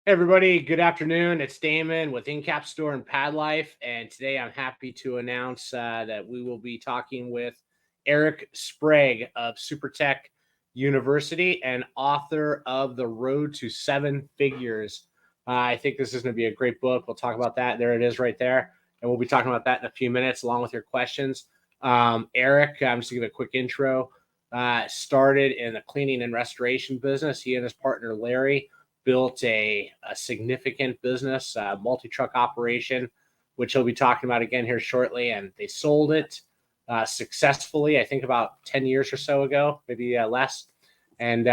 Hey everybody, good afternoon. It's Damon with InCap Store and Pad Life, and today I'm happy to announce that we will be talking with Eric Sprague of SuperTech University and author of The Road to Seven Figures. I think this is going to be a great book. We'll talk about that. There it is right there, and we'll be talking about that in a few minutes along with your questions. Eric, I'm just going to give a quick intro. Started in the cleaning and restoration business. He and his partner Larry built a significant business, multi-truck operation, which he'll be talking about again here shortly. And they sold it successfully, I think about 10 years or so ago, maybe less. And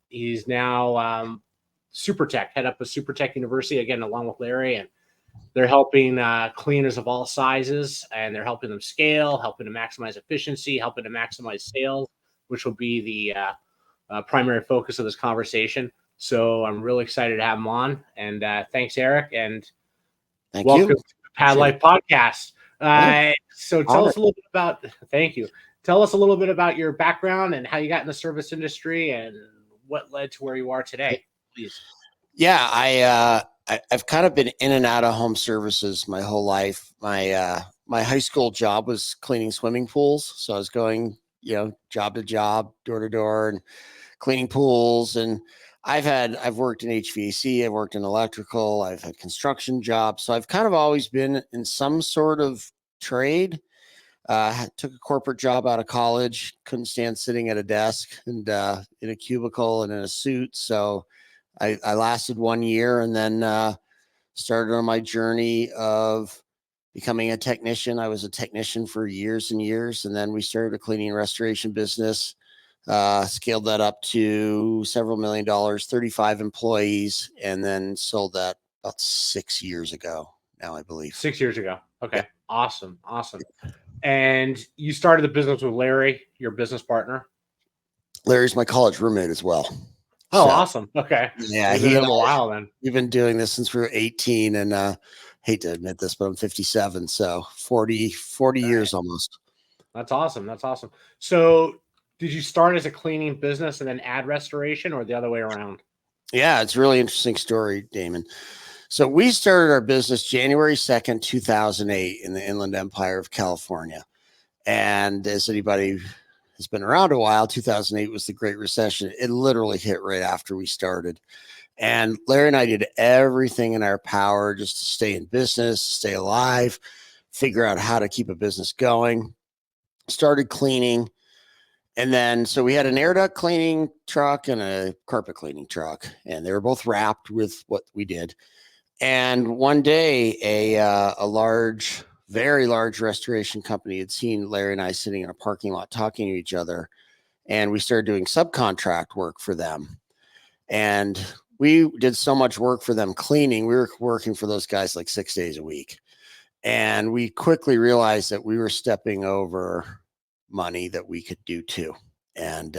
he's now SuperTech, head up of SuperTech University, again, along with Larry. And they're helping cleaners of all sizes, and they're helping them scale, helping to maximize efficiency, helping to maximize sales, which will be the primary focus of this conversation. So I'm really excited to have him on. And thanks, Eric. And welcome to the Pad Life podcast. So tell us a little bit about, thank you. Tell us a little bit about your background and how you got in the service industry and what led to where you are today, please. Yeah, I've kind of been in and out of home services my whole life. My high school job was cleaning swimming pools. So I was going, job to job, door to door and cleaning pools. And I've worked in HVAC, I've worked in electrical, I've had construction jobs. So I've kind of always been in some sort of trade. Took a corporate job out of college, couldn't stand sitting at a desk and in a cubicle and in a suit. So I lasted 1 year and then started on my journey of becoming a technician. I was a technician for years and years. And then we started a cleaning and restoration business. Scaled that up to several $1 million, 35 employees, and then sold that about 6 years ago now, I believe. 6 years ago. Okay. Yeah. Awesome. And you started the business with Larry, your business partner? Larry's my college roommate as well. Oh, so, awesome. Okay. Yeah. He's been a while then. We've been doing this since we were 18 and hate to admit this, but I'm 57. So 40 years almost. That's awesome. So did you start as a cleaning business and then add restoration, or the other way around? Yeah, it's a really interesting story, Damon. So we started our business January 2nd, 2008 in the Inland Empire of California. And as anybody has been around a while, 2008 was the Great Recession. It literally hit right after we started. And Larry and I did everything in our power just to stay in business, stay alive, figure out how to keep a business going. Started cleaning. And then, so we had an air duct cleaning truck and a carpet cleaning truck, and they were both wrapped with what we did. And one day, a large, very large restoration company had seen Larry and I sitting in a parking lot talking to each other, and we started doing subcontract work for them. And we did so much work for them cleaning. We were working for those guys like 6 days a week. And we quickly realized that we were stepping over money that we could do too. And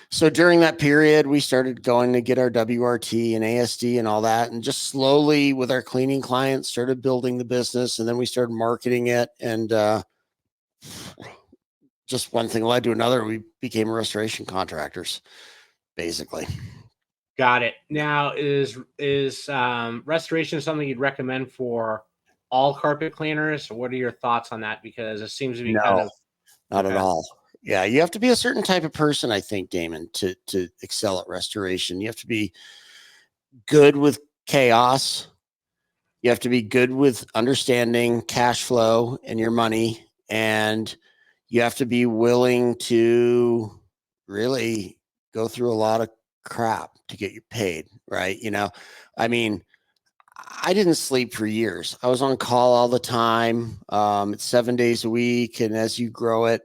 so during that period, we started going to get our WRT and ASD and all that, and just slowly with our cleaning clients started building the business. And then we started marketing it, and just one thing led to another. We became restoration contractors, basically. Got it. Now, is restoration something you'd recommend for all carpet cleaners? What are your thoughts on that? Because it seems to be not at all. Yeah, you have to be a certain type of person, I think, Damon, to excel at restoration. You have to be good with chaos. You have to be good with understanding cash flow and your money. And you have to be willing to really go through a lot of crap to get you paid, right? I mean, I didn't sleep for years. I was on call all the time. It's 7 days a week. And as you grow it,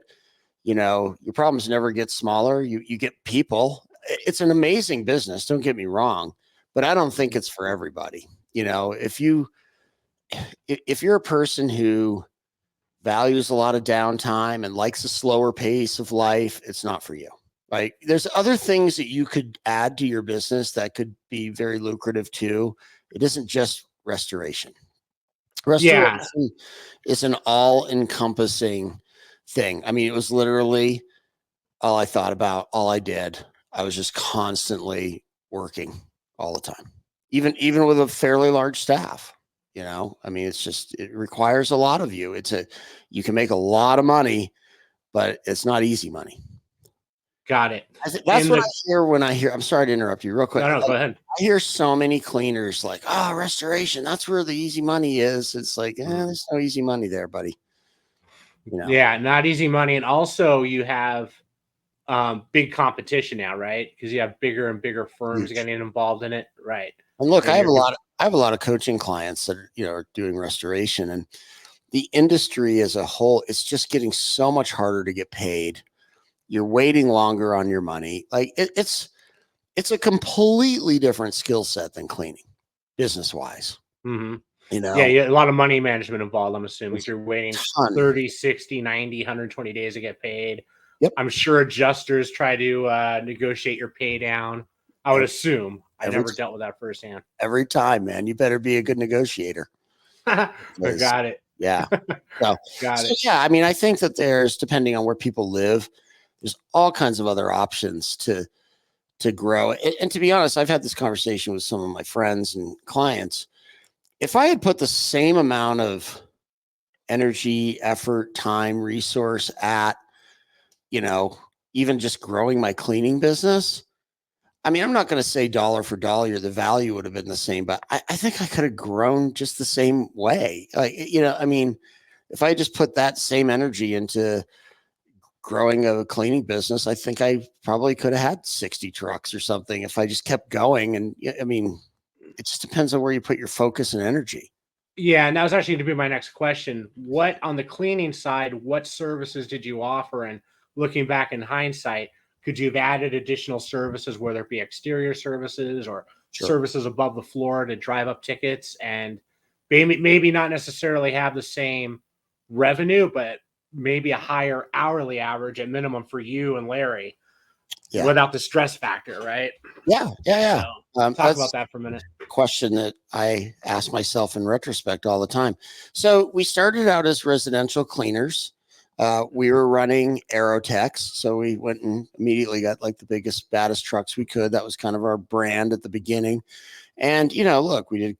your problems never get smaller. You get people. It's an amazing business. Don't get me wrong, but I don't think it's for everybody. If you're a person who values a lot of downtime and likes a slower pace of life, it's not for you. Right? There's other things that you could add to your business that could be very lucrative too. It isn't just restoration. Restoration is an all-encompassing thing. I mean, it was literally all I thought about, all I did. I was just constantly working all the time. even with a fairly large staff. I mean, it requires a lot of you. You can make a lot of money, but it's not easy money. Got it. That's what I hear when I hear. I'm sorry to interrupt you real quick. No, go ahead. I hear so many cleaners like, "Oh, restoration. That's where the easy money is." It's like, there's no easy money there, buddy. Yeah, not easy money, and also you have big competition now, right? Because you have bigger and bigger firms getting involved in it, right? And look, I have a lot of coaching clients that are doing restoration, and the industry as a whole, it's just getting so much harder to get paid. You're waiting longer on your money. Like it's a completely different skill set than cleaning, business wise. Mm-hmm. Yeah, a lot of money management involved, I'm assuming. If you're waiting 30, 60, 90, 120 days to get paid. Yep. I'm sure adjusters try to negotiate your pay down. I would assume. I never dealt with that firsthand. Every time, man. You better be a good negotiator. I got it. Yeah. So, got it. Yeah, I mean, I think that depending on where people live, there's all kinds of other options to grow. And to be honest, I've had this conversation with some of my friends and clients. If I had put the same amount of energy, effort, time, resource at, even just growing my cleaning business, I mean, I'm not going to say dollar for dollar, the value would have been the same, but I think I could have grown just the same way. Like, I mean, if I just put that same energy into growing a cleaning business, I think I probably could have had 60 trucks or something if I just kept going. And I mean, it just depends on where you put your focus and energy. Yeah, and that was actually to be my next question. What on the cleaning side, what services did you offer? And looking back in hindsight, could you have added additional services, whether it be exterior services or services above the floor to drive up tickets and maybe not necessarily have the same revenue, but maybe a higher hourly average at minimum for you and Larry without the stress factor, right? Yeah. So, talk about that for a minute. Question that I ask myself in retrospect all the time. So we started out as residential cleaners. We were running Aerotechs. So we went and immediately got like the biggest, baddest trucks we could. That was kind of our brand at the beginning. And, look, we did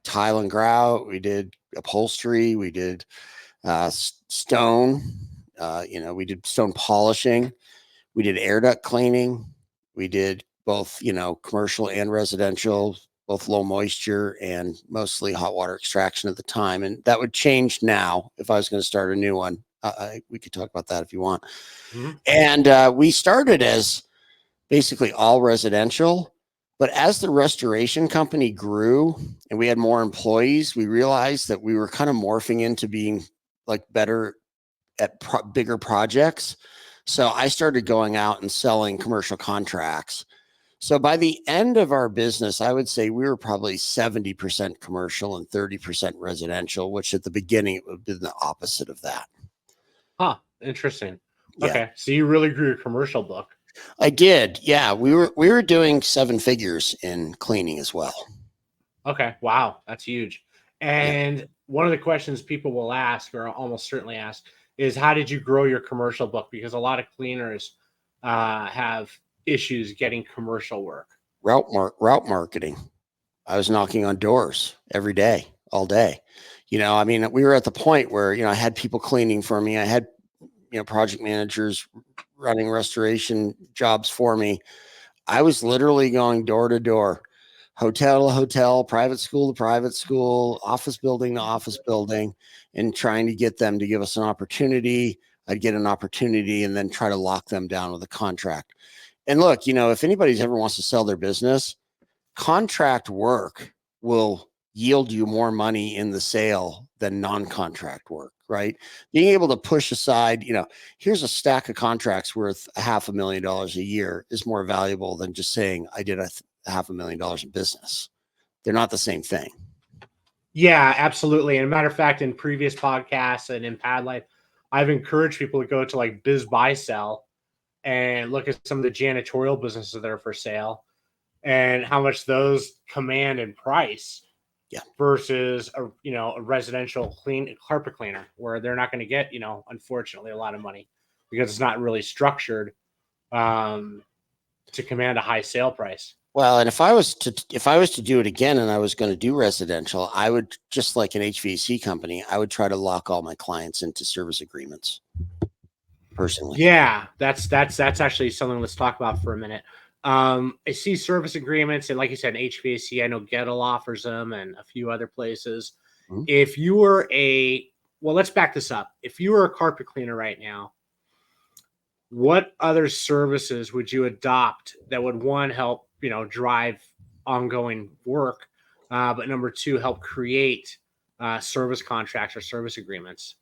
tile and grout, we did upholstery, we did stone, we did stone polishing, we did air duct cleaning, we did both, commercial and residential, both low moisture and mostly hot water extraction at the time. And that would change now if I was going to start a new one. We could talk about that if you want. Mm-hmm. And we started as basically all residential. But as the restoration company grew and we had more employees, we realized that we were kind of morphing into being like better at bigger projects. So I started going out and selling commercial contracts. So by the end of our business, I would say we were probably 70% commercial and 30% residential, which at the beginning it would have been the opposite of that. Huh. Interesting. Yeah. Okay. So you really grew your commercial book. I did. Yeah. We were doing 7 figures in cleaning as well. Okay. Wow. That's huge. And one of the questions people will ask, or almost certainly ask, is how did you grow your commercial book? Because a lot of cleaners have issues getting commercial work. Route marketing. I was knocking on doors every day, all day. I mean, we were at the point where, I had people cleaning for me. I had, project managers running restoration jobs for me. I was literally going door to door, hotel to hotel, private school to private school, office building to office building, and trying to get them to give us an opportunity. I'd get an opportunity and then try to lock them down with a contract. And look, if anybody's ever wants to sell their business, contract work will yield you more money in the sale than non-contract work, right? Being able to push aside, here's a stack of contracts worth $500,000 a year is more valuable than just saying I did $500,000 in business. They're not the same thing. Yeah, absolutely. And a matter of fact, in previous podcasts and in Pad Life, I've encouraged people to go to like Biz Buy Sell and look at some of the janitorial businesses that are for sale and how much those command in price versus a residential carpet cleaner where they're not going to get, unfortunately a lot of money because it's not really structured to command a high sale price. Well, and if I was to do it again and I was going to do residential, I would, just like an HVAC company, I would try to lock all my clients into service agreements personally. Yeah, that's actually something let's talk about for a minute. I see service agreements, and like you said, HVAC. I know Gettle offers them, and a few other places. Mhm. If you were well, let's back this up. If you were a carpet cleaner right now, what other services would you adopt that would, one, help drive ongoing work, but number two, help create service contracts or service agreements?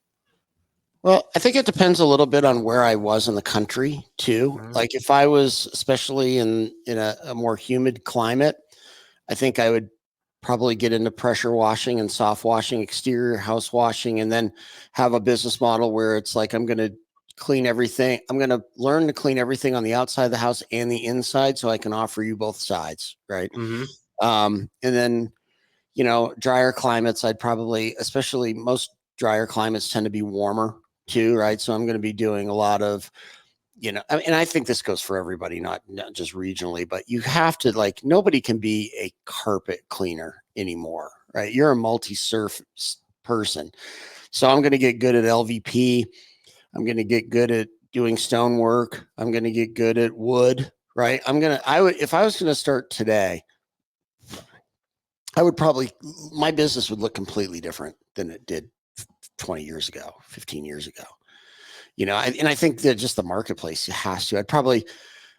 Well, I think it depends a little bit on where I was in the country too. Mhm. Like if I was especially in a more humid climate, I think I would probably get into pressure washing and soft washing, exterior house washing, and then have a business model where it's like I'm going to clean everything. I'm going to learn to clean everything on the outside of the house and the inside so I can offer you both sides, right? Mhm. And then, drier climates, I'd probably, especially most drier climates tend to be warmer too, right? So I'm going to be doing a lot of, and I think this goes for everybody, not just regionally, but you have to, like, nobody can be a carpet cleaner anymore, right? You're a multi-surf person. So I'm going to get good at LVP. I'm going to get good at doing stonework. I'm going to get good at wood, right? If I was going to start today, I would probably, my business would look completely different than it did 20 years ago, 15 years ago. And I think that just the marketplace has to. I'd probably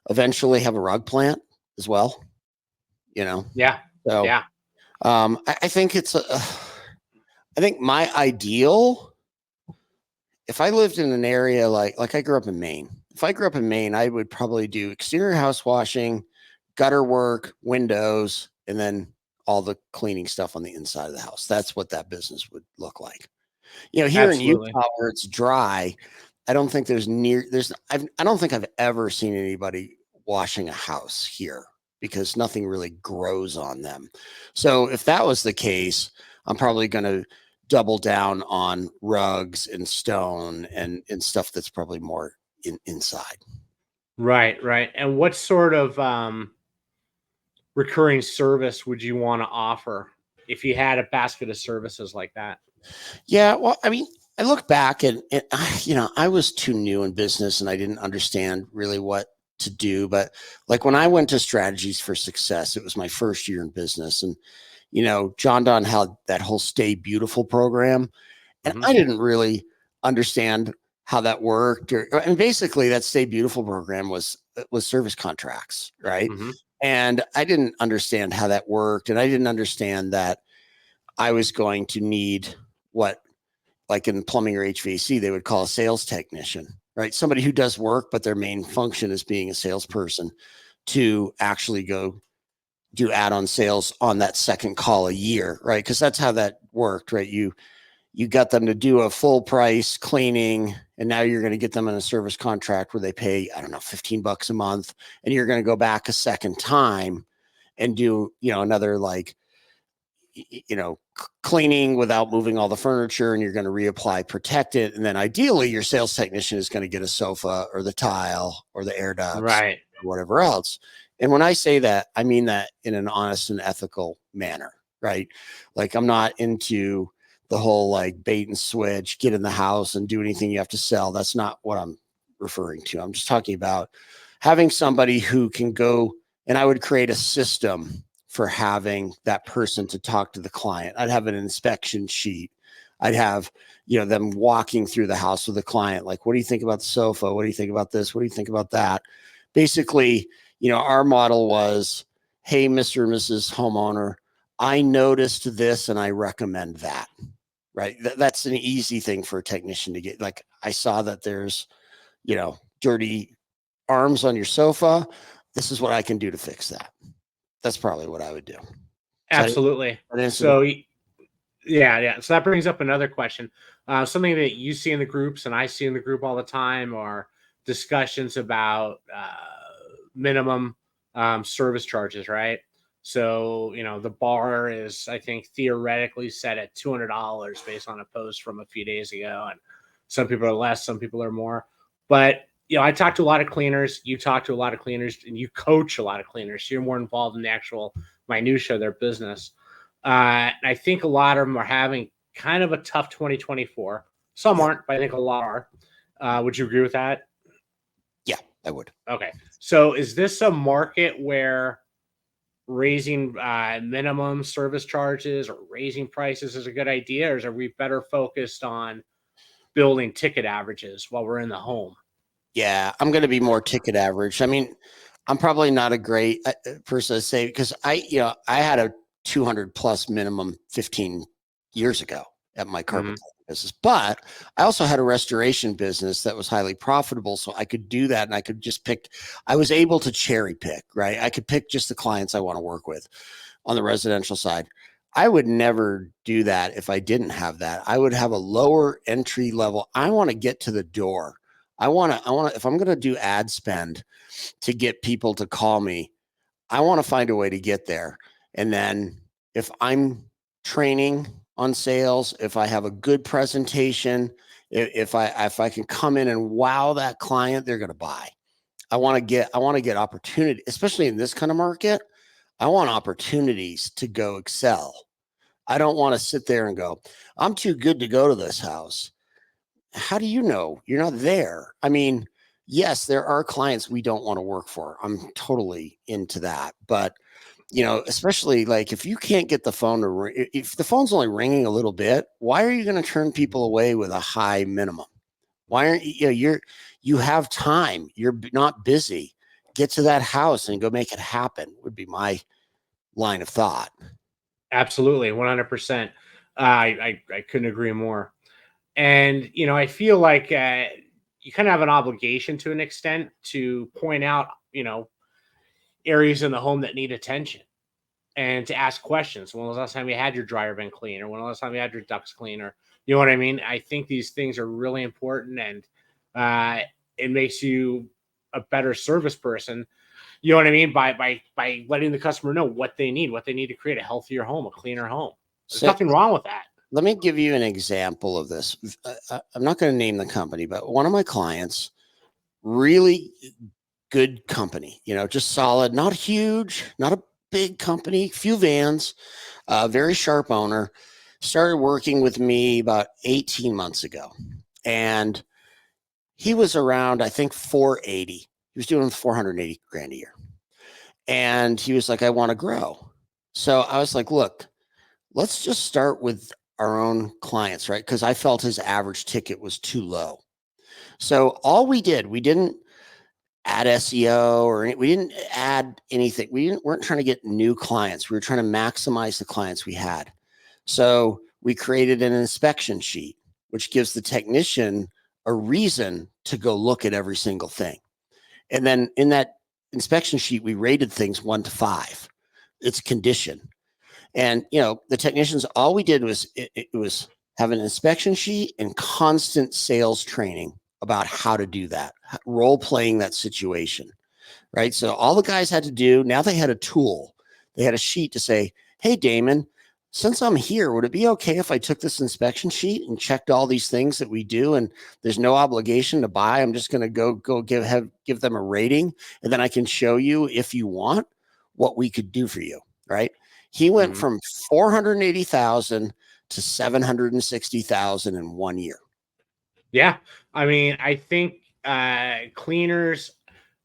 eventually have a rug plant as well, you know. Yeah. So Yeah. I think I think my ideal, if I lived in an area like I grew up in Maine. If I grew up in Maine, I would probably do exterior house washing, gutter work, windows, and then all the cleaning stuff on the inside of the house. That's what that business would look like. Here in Absolutely. Utah where it's dry, I don't think I don't think I've ever seen anybody washing a house here because nothing really grows on them. So if that was the case, I'm probably going to double down on rugs and stone and stuff that's probably more inside. Right. Right. And what sort of recurring service would you want to offer if you had a basket of services like that? Yeah, well, I mean, I look back and I was too new in business and I didn't understand really what to do. But like when I went to Strategies for Success, it was my first year in business. And, John Don had that whole Stay Beautiful program. And Hmm. I didn't really understand how that worked. And basically, that Stay Beautiful program was service contracts, right? Hmm. And I didn't understand how that worked. And I didn't understand that I was going to need what, like in plumbing or HVAC, they would call a sales technician, right? Somebody who does work, but their main function is being a salesperson to actually go do add-on sales on that second call a year, right? Because that's how that worked, right? You got them to do a full price cleaning, and now you're going to get them in a service contract where they pay, I don't know, $15 a month, and you're going to go back a second time and do, another, like, cleaning without moving all the furniture, and you're going to reapply, protect it. And then ideally your sales technician is going to get a sofa or the tile or the air ducts Right. or whatever else. And when I say that, I mean that in an honest and ethical manner, right? Like I'm not into the whole like bait and switch, get in the house and do anything you have to sell. That's not what I'm referring to. I'm just talking about having somebody who can go, and I would create a system for having that person to talk to the client. I'd have an inspection sheet. I'd have, them walking through the house with the client. Like, what do you think about the sofa? What do you think about this? What do you think about that? Basically, our model was, hey, Mr. and Mrs. Homeowner, I noticed this and I recommend that. Right. That's an easy thing for a technician to get. Like, I saw that there's, dirty arms on your sofa. This is what I can do to fix that. That's probably what I would do. Does Absolutely. that answer the So, yeah, yeah. So that brings up another question. Something that you see in the groups and I see in the group all the time are discussions about minimum service charges, right? So, the bar is, I think, theoretically set at $200 based on a post from a few days ago. And some people are less, some people are more. But I talk to a lot of cleaners. You talk to a lot of cleaners, and you coach a lot of cleaners. So you're more involved in the actual minutia of their business. And I think a lot of them are having kind of a tough 2024. Some Yep. aren't, but I think a lot are. Would you agree with that? Yeah, I would. Okay. So is this a market where raising minimum service charges or raising prices is a good idea, or are we better focused on building ticket averages while we're in the home? Yeah, I'm going to be more ticket average. I mean, I'm probably not a great person to say because I had a 200 plus minimum 15 years ago at my carpet business, but I also had a restoration business that was highly profitable. So I could do that and I could just I was able to cherry pick, right? I could pick just the clients I want to work with on the residential side. I would never do that if I didn't have that. I would have a lower entry level. I want to get to the door. If I'm going to do ad spend to get people to call me, I want to find a way to get there. And then if I'm training on sales, if I have a good presentation, if I can come in and wow that client, they're going to buy. I want to get opportunity, especially in this kind of market. I want opportunities to go excel. I don't want to sit there and go, I'm too good to go to this house. How do you know you're not there? I mean, yes, there are clients we don't want to work for. I'm totally into that. But, especially like if you can't get the phone to ring, if the phone's only ringing a little bit, why are you going to turn people away with a high minimum? Why aren't you have time. You're not busy. Get to that house and go make it happen would be my line of thought. Absolutely, 100%. I couldn't agree more. And I feel like you kind of have an obligation to an extent to point out areas in the home that need attention and to ask questions. When was the last time you had your dryer vent clean, or when was the last time you had your ducts clean, or you know what I mean? I think these things are really important, and it makes you a better service person. You know what I mean? By letting the customer know what they need to create a healthier home, a cleaner home. There's So nothing wrong with that. let me give you an example of this. I'm not going to name the company, but one of my clients, really good company, just solid, not huge, not a big company, few vans, very sharp owner, started working with me about 18 months ago. And he was around, I think, 480. He was doing 480 grand a year. And he was like, I want to grow. So I was like, look, let's just start with our own clients, right? Because I felt his average ticket was too low. So all we didn't add SEO we didn't add anything. Weren't trying to get new clients. We were trying to maximize the clients we had. So we created an inspection sheet, which gives the technician a reason to go look at every single thing. And then in that inspection sheet, we rated things 1 to 5. It's condition. And, the technicians, all we did was it was have an inspection sheet and constant sales training about how to do that, role playing that situation, right? So all the guys had to do, now they had a tool. They had a sheet to say, hey, Damon, since I'm here, would it be okay if I took this inspection sheet and checked all these things that we do and there's no obligation to buy? I'm just going to go give them a rating, and then I can show you, if you want, what we could do for you, right? He went from 480,000 to 760,000 in 1 year. Yeah. I mean, I think cleaners,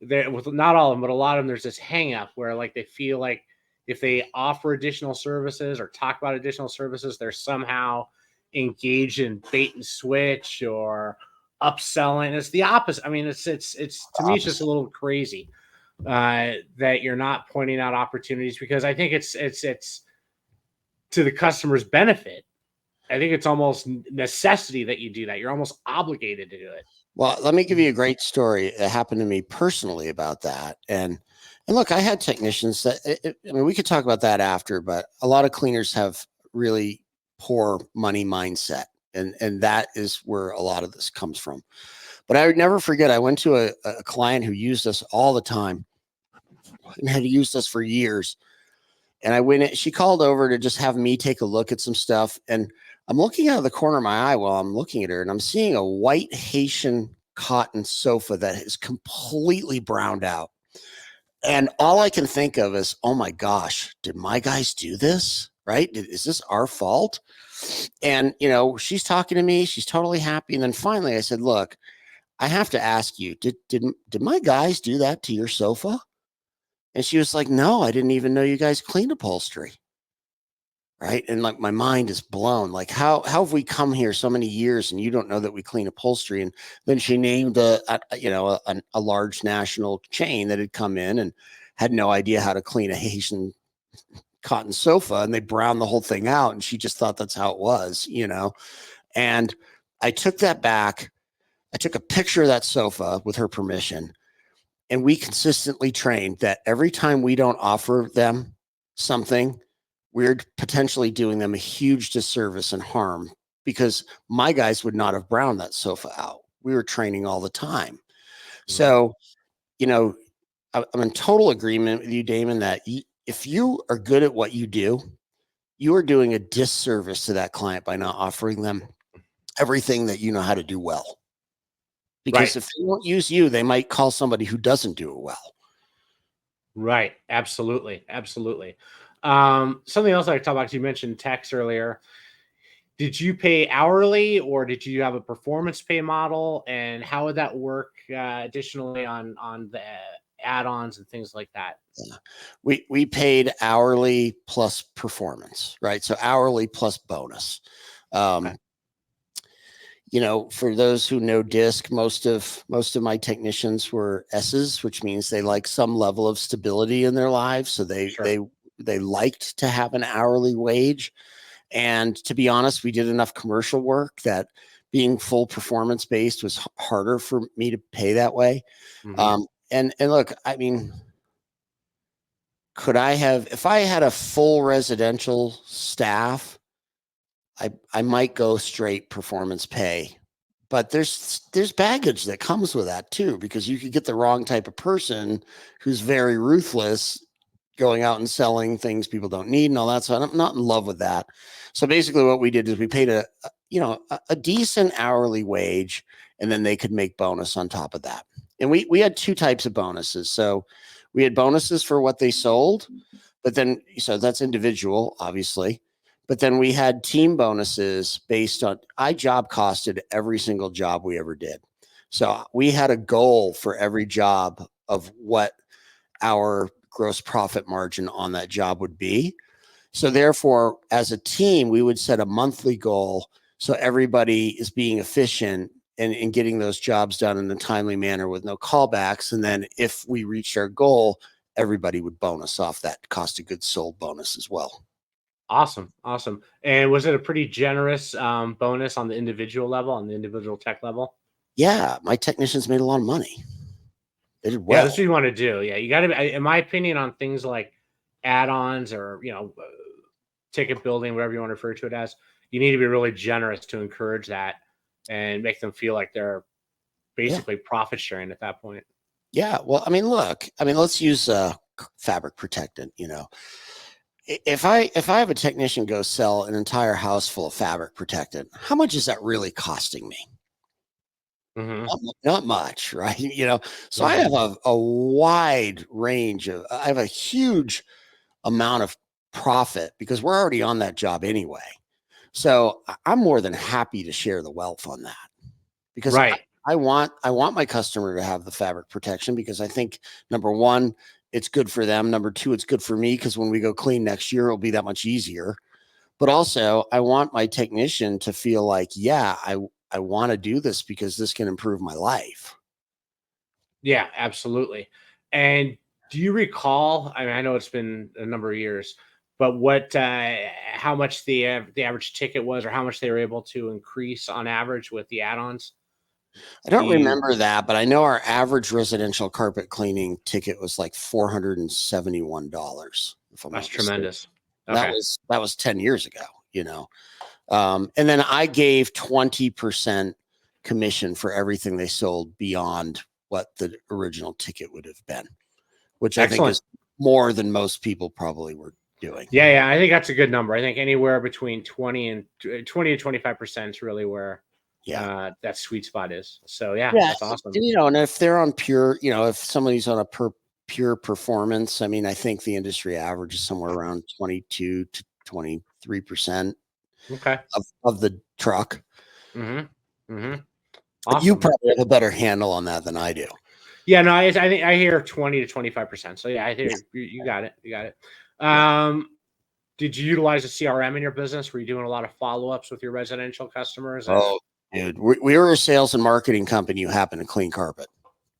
with not all of them, but a lot of them, there's this hang up where like they feel like if they offer additional services or talk about additional services, they're somehow engaged in bait and switch or upselling. It's the opposite. I mean, it's to me, it's just a little crazy that you're not pointing out opportunities, because I think it's to the customer's benefit. I think it's almost necessity that you do that. You're almost obligated to do it. Well, let me give you a great story that happened to me personally about that. And look, I had technicians that, I mean, we could talk about that after, but a lot of cleaners have really poor money mindset. And that is where a lot of this comes from. But I would never forget, I went to a client who used us all the time and had used us for years. And I went in, she called over to just have me take a look at some stuff. And I'm looking out of the corner of my eye while I'm looking at her, and I'm seeing a white Haitian cotton sofa that is completely browned out. And all I can think of is, oh my gosh, did my guys do this? Right? Is this our fault? And, she's talking to me. She's totally happy. And then finally I said, look, I have to ask you, did my guys do that to your sofa? And she was like, no, I didn't even know you guys cleaned upholstery. Right. And like my mind is blown. Like, how have we come here so many years and you don't know that we clean upholstery? And then she named a large national chain that had come in and had no idea how to clean a Haitian cotton sofa, and they browned the whole thing out. And she just thought that's how it was, And I took that back. I took a picture of that sofa with her permission. And we consistently trained that every time we don't offer them something, we're potentially doing them a huge disservice and harm, because my guys would not have browned that sofa out. We were training all the time. So, I'm in total agreement with you, Damon, that if you are good at what you do, you are doing a disservice to that client by not offering them everything that you know how to do well. Because if they won't use you, they might call somebody who doesn't do it well. Right. Absolutely. Absolutely. Something else I talked about, you mentioned tax earlier. Did you pay hourly or did you have a performance pay model? And how would that work additionally on the add-ons and things like that? Yeah. We paid hourly plus performance, right? So hourly plus bonus. Okay. For those who know DISC, most of my technicians were S's, which means they like some level of stability in their lives. So they liked to have an hourly wage. And to be honest, we did enough commercial work that being full performance based was harder for me to pay that way. Mm-hmm. And look, I mean, if I had a full residential staff, I might go straight performance pay, but there's baggage that comes with that too, because you could get the wrong type of person who's very ruthless, going out and selling things people don't need and all that. So I'm not in love with that. So basically what we did is we paid a decent hourly wage, and then they could make bonus on top of that. And we had two types of bonuses. So we had bonuses for what they sold, but then, so that's individual, obviously. But then we had team bonuses based on, I job costed every single job we ever did. So we had a goal for every job of what our gross profit margin on that job would be. So therefore, as a team, we would set a monthly goal so everybody is being efficient and getting those jobs done in a timely manner with no callbacks. And then if we reached our goal, everybody would bonus off that cost of goods sold bonus as well. Awesome. And was it a pretty generous bonus on the individual level, on the individual tech level? Yeah, my technicians made a lot of money. They did well. Yeah, that's what you want to do. Yeah, you got to be, in my opinion, on things like add-ons or, ticket building, whatever you want to refer to it as, you need to be really generous to encourage that and make them feel like they're basically profit sharing at that point. Yeah. Well, I mean, look, let's use fabric protectant, If I have a technician go sell an entire house full of fabric protectant, how much is that really costing me? Mm-hmm. Not much, right? So mm-hmm. I have a wide range I have a huge amount of profit because we're already on that job anyway. So I'm more than happy to share the wealth on that, because I want my customer to have the fabric protection, because I think, number one, it's good for them. Number two, it's good for me, because when we go clean next year, it'll be that much easier. But also, I want my technician to feel like, yeah, I want to do this because this can improve my life. Yeah, absolutely. And do you recall, I know it's been a number of years, but how much the average ticket was, or how much they were able to increase on average with the add-ons? I don't remember that, but I know our average residential carpet cleaning ticket was like $471. That's tremendous. Okay. That was 10 years ago, and then I gave 20% commission for everything they sold beyond what the original ticket would have been, which I think is more than most people probably were doing. Yeah. I think that's a good number. I think anywhere between 20 to 25% is really where that sweet spot is. So yeah, Yeah. that's awesome. And, and if they're on pure, if somebody's on a pure performance, I mean, I think the industry average is somewhere around 22 to 23% Okay. of the truck. Mm-hmm. Mm-hmm. You Awesome. probably have a better handle on that than I do. Yeah, no, I think I hear 20 to 25%. So yeah, I hear you got it. You got it. Did you utilize a CRM in your business? Were you doing a lot of follow-ups with your residential customers? Oh, dude, we were a sales and marketing company who happened to clean carpet.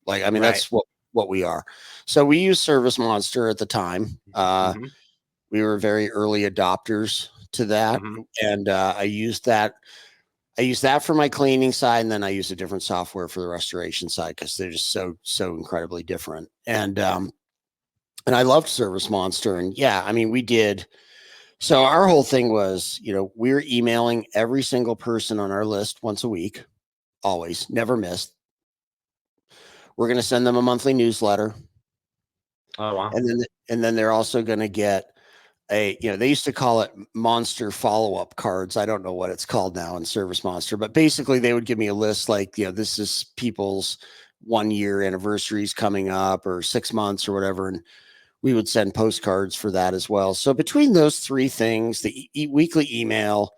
Like, I mean, Right. that's what we are. So we used Service Monster at the time. Mm-hmm. We were very early adopters to that, Mm-hmm. and I used that. I use that for my cleaning side, and then I use a different software for the restoration side because they're just so incredibly different. And I loved Service Monster, and yeah, I mean, we did. So our whole thing was, we were emailing every single person on our list once a week, always, never missed. We're going to send them a monthly newsletter, Oh wow. and then they're also going to get they used to call it monster follow-up cards. I don't know what it's called now in Service Monster, but basically they would give me a list like, this is people's 1-year anniversaries coming up or 6 months or whatever. And we would send postcards for that as well. So between those three things, the weekly email,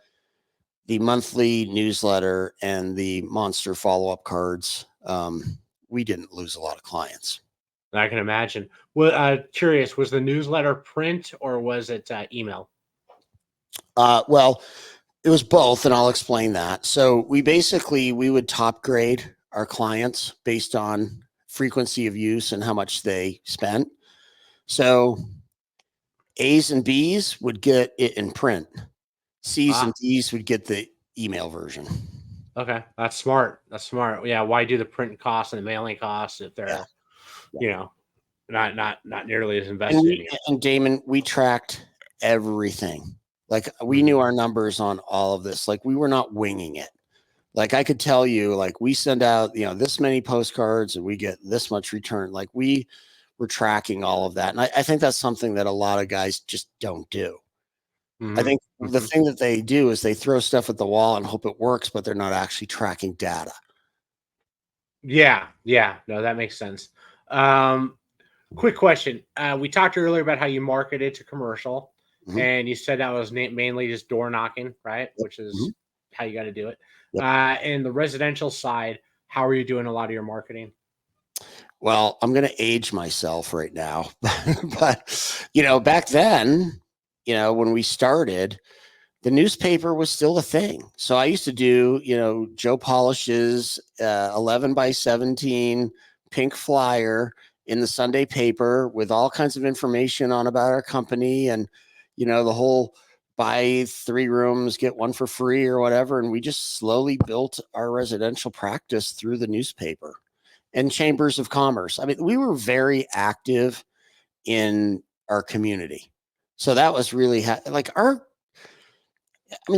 the monthly newsletter, and the monster follow-up cards, we didn't lose a lot of clients. I can imagine. Well, curious, was the newsletter print or was it email? Well, it was both, and I'll explain that. So we would top grade our clients based on frequency of use and how much they spent. So A's and B's would get it in print. C's and D's would get the email version. Okay, that's smart. That's smart. Yeah, why do the print costs and the mailing costs if they're, not nearly as invested in you? And Damon, we tracked everything. Like we knew our numbers on all of this. Like we were not winging it. Like I could tell you, like we send out, this many postcards and we get this much return. Like we were tracking all of that. And I think that's something that a lot of guys just don't do. I think the thing that they do is they throw stuff at the wall and hope it works, but they're not actually tracking data. Yeah. No, that makes sense. Quick question. We talked earlier about how you marketed to commercial, and you said that was mainly just door knocking, right? Which is how you got to do it. And the residential side, how are you doing a lot of your marketing? Well, I'm going to age myself right now, but back then, when we started, the newspaper was still a thing. So I used to do, Joe Polish's 11 by 17 pink flyer in the Sunday paper with all kinds of information on about our company and, the whole buy 3 rooms, get 1 for free or whatever. And we just slowly built our residential practice through the newspaper and chambers of commerce. I mean, we were very active in our community. So that was really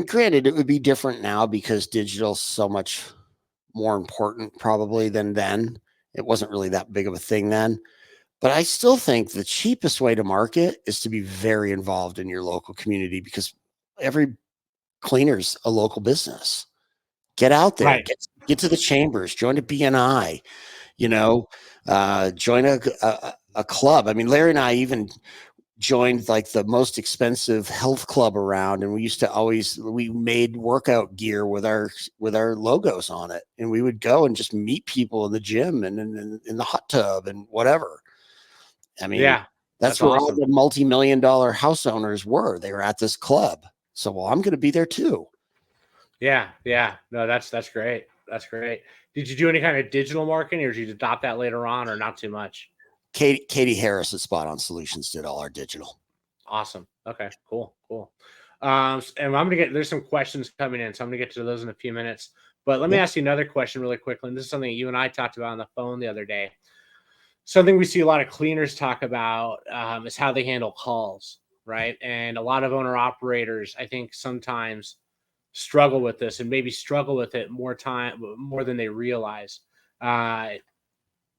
granted, it would be different now because digital's so much more important probably than then. It wasn't really that big of a thing then. But I still think the cheapest way to market is to be very involved in your local community because every cleaner's a local business. Get out there, Right. get to the chambers, join a BNI, join a club. I mean, Larry and I even joined like the most expensive health club around, and we made workout gear with our logos on it, and we would go and just meet people in the gym and in the hot tub and whatever. I mean, that's where awesome. All the multi-million-dollar house owners were. They were at this club. So, well, I'm going to be there too. Yeah. No, that's great. That's great. Did you do any kind of digital marketing, or did you adopt that later on, or not too much? Katie Harris at Spot On Solutions did all our digital. Awesome. Okay, cool. And there's some questions coming in, so I'm gonna get to those in a few minutes. But let me ask you another question really quickly. And this is something you and I talked about on the phone the other day. Something we see a lot of cleaners talk about is how they handle calls, right? And a lot of owner operators, I think, sometimes struggle with this and maybe struggle with it more than they realize.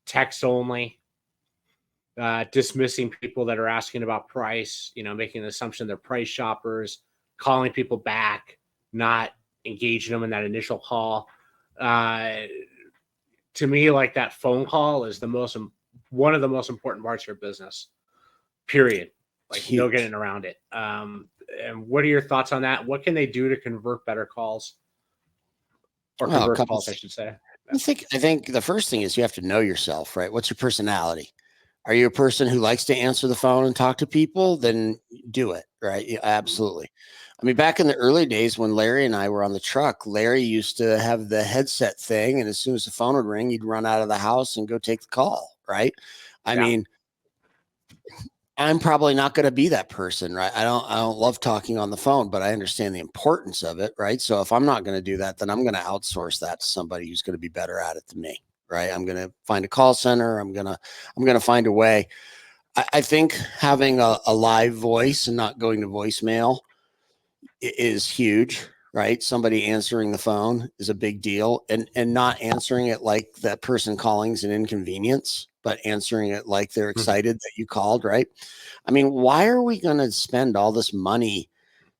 Text only. Dismissing people that are asking about price, making the assumption they're price shoppers, calling people back, not engaging them in that initial call. To me, like that phone call is one of the most important parts of your business. Period. It's Like no huge. getting around it. And what are your thoughts on that? What can they do to convert better calls or Well, a convert couple. calls, I should say? I think the first thing is you have to know yourself, right? What's your personality? Are you a person who likes to answer the phone and talk to people? Then do it, right? Yeah, absolutely. I mean, back in the early days when Larry and I were on the truck, Larry used to have the headset thing, and as soon as the phone would ring, he'd run out of the house and go take the call, right? I Yeah. mean, I'm probably not going to be that person, right? I don't love talking on the phone, but I understand the importance of it, right? So if I'm not going to do that, then I'm going to outsource that to somebody who's going to be better at it than me, right? I'm going to find a call center. I'm going to find a way. I think having a live voice and not going to voicemail is huge, right? Somebody answering the phone is a big deal, and not answering it like that person calling is an inconvenience, but answering it like they're excited that you called, right? I mean, why are we going to spend all this money,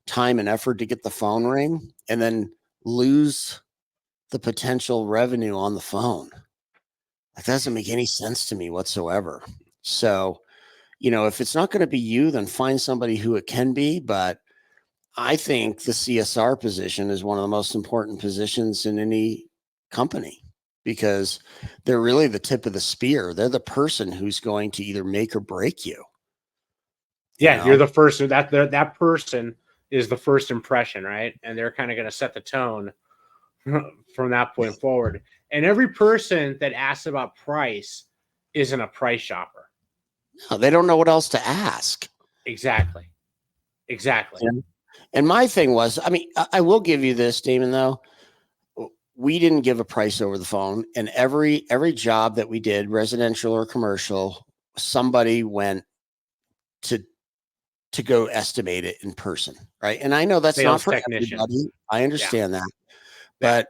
time, and effort to get the phone ring and then lose the potential revenue on the phone? That doesn't make any sense to me whatsoever. So, if it's not going to be you, then find somebody who it can be. But I think the CSR position is one of the most important positions in any company because they're really the tip of the spear. They're the person who's going to either make or break you. You Yeah, you're know, the first. That person is the first impression, right? And they're kind of going to set the tone from that point forward. And every person that asks about price isn't a price shopper. no, they don't know what else to ask. Exactly. Exactly. And my thing was, I mean, I will give you this, Damon, though. We didn't give a price over the phone. And every job that we did, residential or commercial, somebody went to go estimate it in person, right? And I know that's not Sales for technician. everybody. I Yeah. understand that. Yeah. But,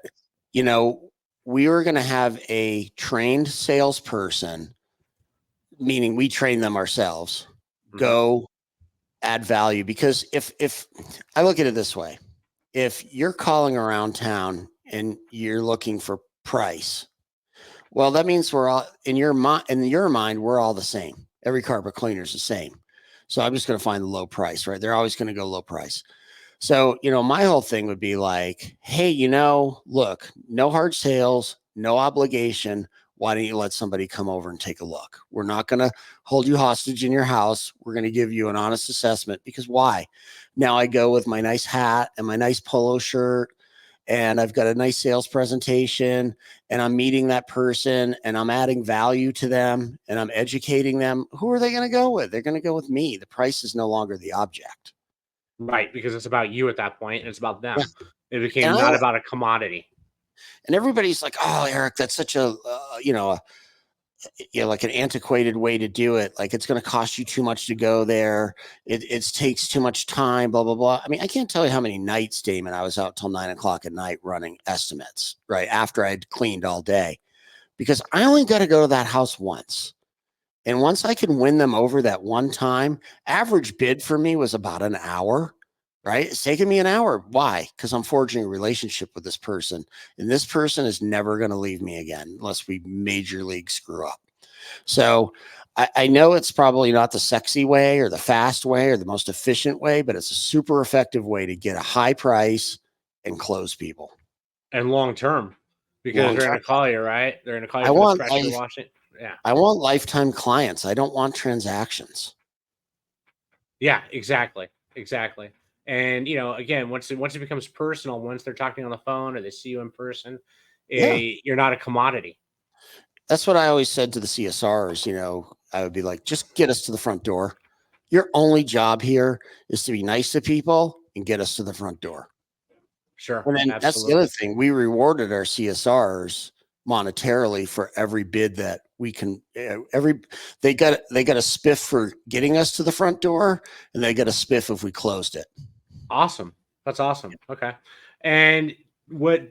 we were going to have a trained salesperson, meaning we train them ourselves, go add value. Because if I look at it this way, if you're calling around town and you're looking for price, well, that means we're all in your mind, we're all the same. Every carpet cleaner is the same. So I'm just going to find the low price, right? They're always going to go low price. So, my whole thing would be like, hey, look, no hard sales, no obligation. Why don't you let somebody come over and take a look? We're not going to hold you hostage in your house. We're going to give you an honest assessment because why? Now I go with my nice hat and my nice polo shirt and I've got a nice sales presentation and I'm meeting that person and I'm adding value to them and I'm educating them. Who are they going to go with? They're going to go with me. The price is no longer the object. Right, because it's about you at that point, and it's about Yeah. them. It And became not about a commodity. and everybody's like, "Oh, Eric, that's such a like an antiquated way to do it. Like it's going to cost you too much to go there. It takes too much time. Blah blah blah." I mean, I can't tell you how many nights, Damon, I was out till 9 o'clock at night running estimates. Right after I'd cleaned all day, because I only got to go to that house once. And once I can win them over that one time, average bid for me was about an hour, right? It's taken me an hour. Why? Because I'm forging a relationship with this person. And this person is never going to leave me again unless we major league screw up. So I know it's probably not the sexy way or the fast way or the most efficient way, but it's a super effective way to get a high price and close people. And long term, because Long they're term. going to call you, right? They're going to call you I for the want pressure life. washing. Yeah. I want lifetime clients. I don't want transactions. Yeah, exactly. Exactly. And again, once it becomes personal, once they're talking on the phone or they see you in person, Yeah. you're not a commodity. That's what I always said to the CSRs. I would be like, just get us to the front door. Your only job here is to be nice to people and get us to the front door. Sure. And then that's the other Absolutely. thing. We rewarded our CSRs monetarily for every bid that we can. They got a spiff for getting us to the front door, and they got a spiff if we closed it. Awesome. That's awesome. Okay. And what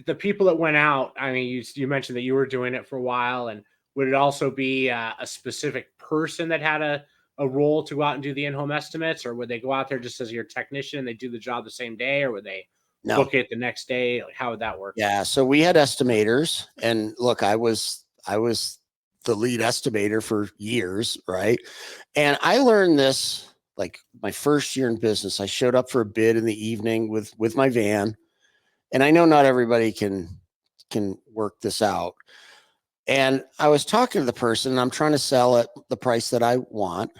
the people that went out, I mean, you mentioned that you were doing it for a while, and would it also be a specific person that had a role to go out and do the in-home estimates, or would they go out there just as your technician and they do the job the same day, or would they No. book it the next day? Like, how would that work? Yeah. So we had estimators, and look, I was the lead estimator for years, right? And I learned this like my first year in business. I showed up for a bid in the evening with my van, and I know not everybody can work this out. And I was talking to the person, and I'm trying to sell at the price that I want.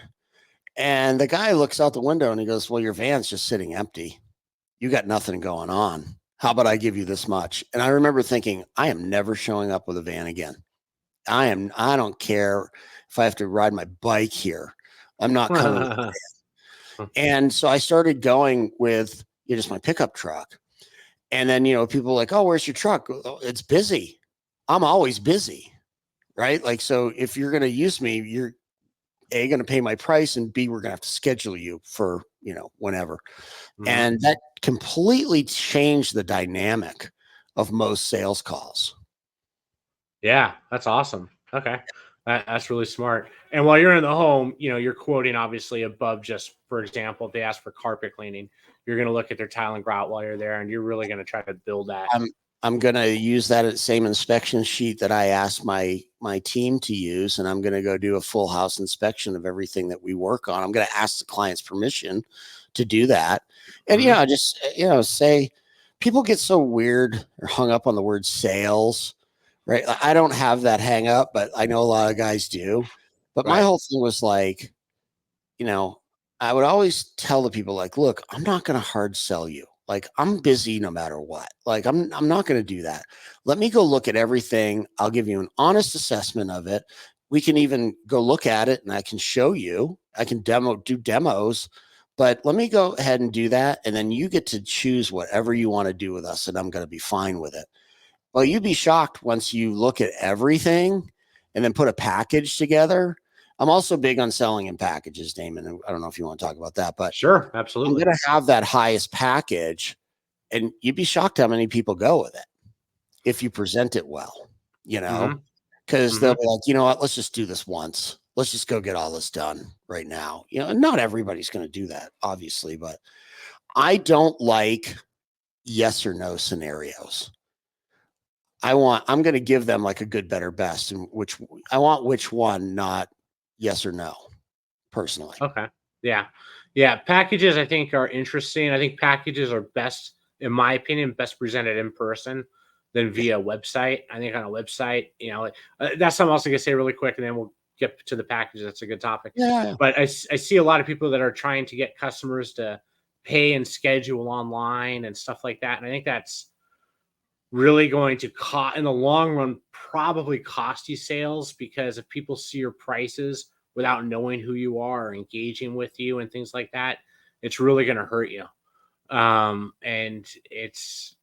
And the guy looks out the window and he goes, "Well, your van's just sitting empty. You got nothing going on. How about I give you this much?" And I remember thinking, I am never showing up with a van again. I don't care if I have to ride my bike here. I'm not coming with a van. And so I started going with just my pickup truck. And then, people are like, "Oh, where's your truck?" "Oh, it's busy." I'm always busy. Right. Like, so if you're going to use me, you're going to pay my price, and B, we're going to have to schedule you for, whenever. And that completely changed the dynamic of most sales calls. Yeah, that's awesome. Okay. That's really smart. And while you're in the home, you're quoting obviously above just, for example, if they ask for carpet cleaning, you're going to look at their tile and grout while you're there, and you're really going to try to build that. I'm going to use that same inspection sheet that I asked my team to use, and I'm going to go do a full house inspection of everything that we work on. I'm going to ask the client's permission to do that. And, just, say people get so weird or hung up on the word sales, right? I don't have that hang up, but I know a lot of guys do. But my whole thing was like, I would always tell the people like, "Look, I'm not going to hard sell you. Like, I'm busy no matter what. Like, I'm not going to do that. Let me go look at everything. I'll give you an honest assessment of it. We can even go look at it, and I can show you. I can do demos, but let me go ahead and do that. And then you get to choose whatever you want to do with us, and I'm going to be fine with it." Well, you'd be shocked once you look at everything and then put a package together. I'm also big on selling in packages, Damon. I don't know if you want to talk about that, but Sure, I'm absolutely. going to have that highest package, and you'd be shocked how many people go with it if you present it well, because they'll be like, "You know what, let's just do this once. Let's just go get all this done right now." And not everybody's going to do that, obviously, but I don't like yes or no scenarios. I'm going to give them like a good, better, best, and which one, not yes or no, personally. Okay. Yeah. Yeah. Packages, I think, are interesting. I think packages are best, in my opinion, best presented in person than via website. I think on a website, that's something else I can say really quick, and then we'll get to the package. That's a good topic. Yeah. But I see a lot of people that are trying to get customers to pay and schedule online and stuff like that. And I think that's really going to in the long run, probably cost you sales, because if people see your prices without knowing who you are or engaging with you and things like that, it's really going to hurt you. And it's,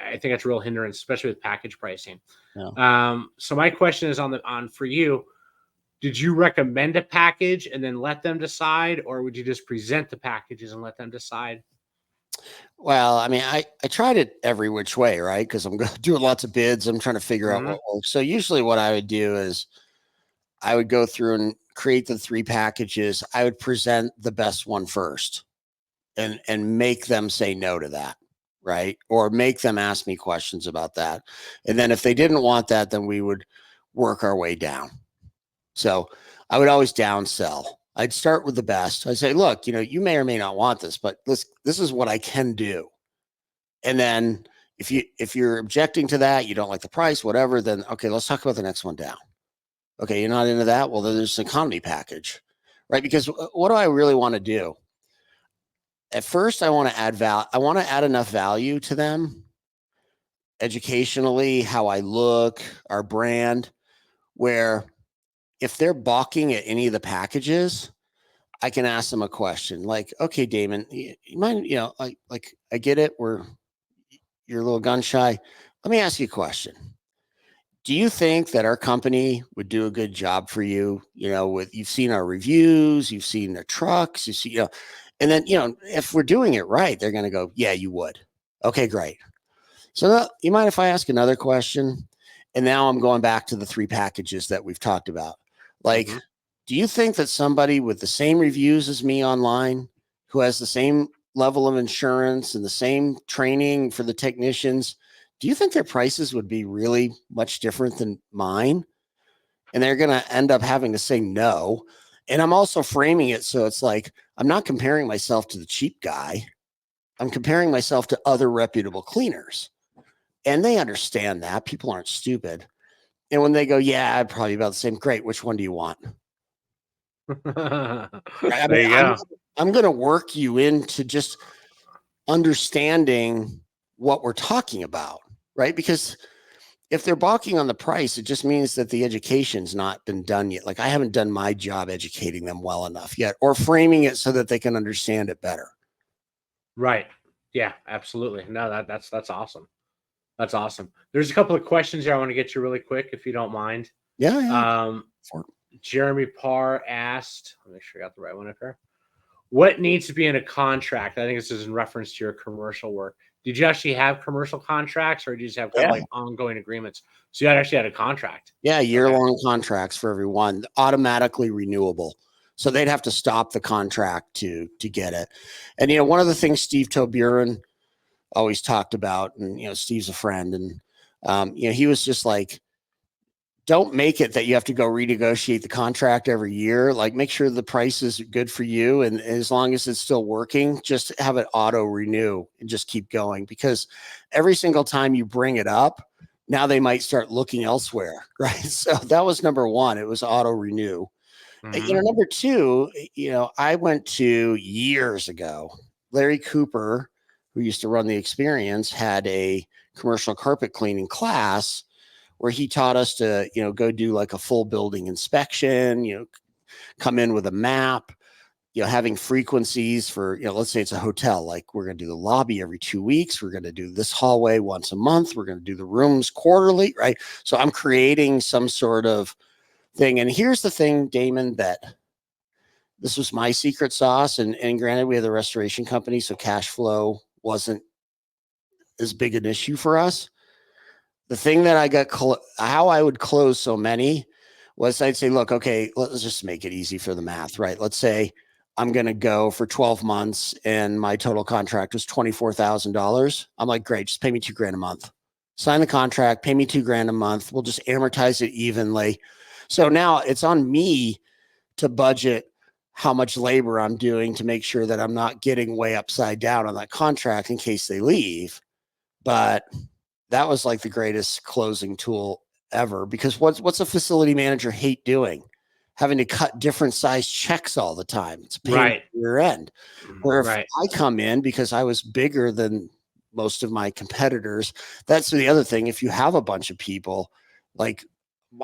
I think that's a real hindrance, especially with package pricing. Yeah. So my question is on for you. Did you recommend a package and then let them decide, or would you just present the packages and let them decide? Well, I mean, I tried it every which way, right? Because I'm doing lots of bids. I'm trying to figure out what works. So usually what I would do is I would go through and create the 3 packages. I would present the best one first and make them say no to that, right? Or make them ask me questions about that. And then if they didn't want that, then we would work our way down. So I would always downsell. I'd start with the best. I'd say, "Look, you may or may not want this, but this is what I can do." And then if you're objecting to that, you don't like the price, whatever, then okay, let's talk about the next one down. Okay, you're not into that? Well, then there's an economy package, right? Because what do I really want to do? At first, I want to add value. I want to add enough value to them educationally, how I look, our brand, where if they're balking at any of the packages, I can ask them a question like, "Okay, Damon, you mind, like I get it. You're a little gun shy. Let me ask you a question. Do you think that our company would do a good job for you? You've seen our reviews, you've seen the trucks, you see, and then, if we're doing it right, they're going to go, 'Yeah, you would.' Okay, great. So you mind if I ask another question?" And now I'm going back to the 3 packages that we've talked about. Like, do you think that somebody with the same reviews as me online, who has the same level of insurance and the same training for the technicians, do you think their prices would be really much different than mine? And they're going to end up having to say no. And I'm also framing it so it's like, I'm not comparing myself to the cheap guy. I'm comparing myself to other reputable cleaners. And they understand that. People aren't stupid. And when they go, yeah, I'd probably about the same. Great. Which one do you want? There I mean, you go. I'm going to work you into just understanding what we're talking about, right? Because if they're balking on the price, it just means that the education's not been done yet. Like I haven't done my job educating them well enough yet, or framing it so that they can understand it better. Right. Yeah, absolutely. No, that's awesome. That's awesome. There's a couple of questions here I want to get you really quick, if you don't mind. Yeah. Jeremy Parr asked, let me make sure I got the right one up here. What needs to be in a contract? I think this is in reference to your commercial work. Did you actually have commercial contracts, or did you just have kind of like ongoing agreements? So you actually had a contract. Yeah, year-long contracts for everyone, automatically renewable. So they'd have to stop the contract to get it. And one of the things Steve Toburin always talked about, and Steve's a friend, and he was just like, don't make it that you have to go renegotiate the contract every year. Like, make sure the price is good for you, and as long as it's still working, just have it auto renew and just keep going, because every single time you bring it up, now they might start looking elsewhere, right? So that was number one. It was auto renew. Number two, I went to years ago, Larry Cooper, who used to run the Experience, had a commercial carpet cleaning class where he taught us to, go do like a full building inspection, come in with a map, having frequencies for, let's say it's a hotel, like we're going to do the lobby every 2 weeks. We're going to do this hallway once a month. We're going to do the rooms quarterly, right? So I'm creating some sort of thing. And here's the thing, Damon, that this was my secret sauce. And granted, we had the restoration company, so cash flow wasn't as big an issue for us. The thing that I got, how I would close so many was I'd say, look, okay, let's just make it easy for the math, right? Let's say I'm going to go for 12 months and my total contract was $24,000. I'm like, great, just pay me $2,000 a month. Sign the contract, pay me $2,000 a month. We'll just amortize it evenly. So now it's on me to budget how much labor I'm doing to make sure that I'm not getting way upside down on that contract in case they leave. But that was like the greatest closing tool ever, because what's a facility manager hate doing? Having to cut different size checks all the time. It's a pain at your end. Where if I come in, because I was bigger than most of my competitors, that's the other thing. If you have a bunch of people, like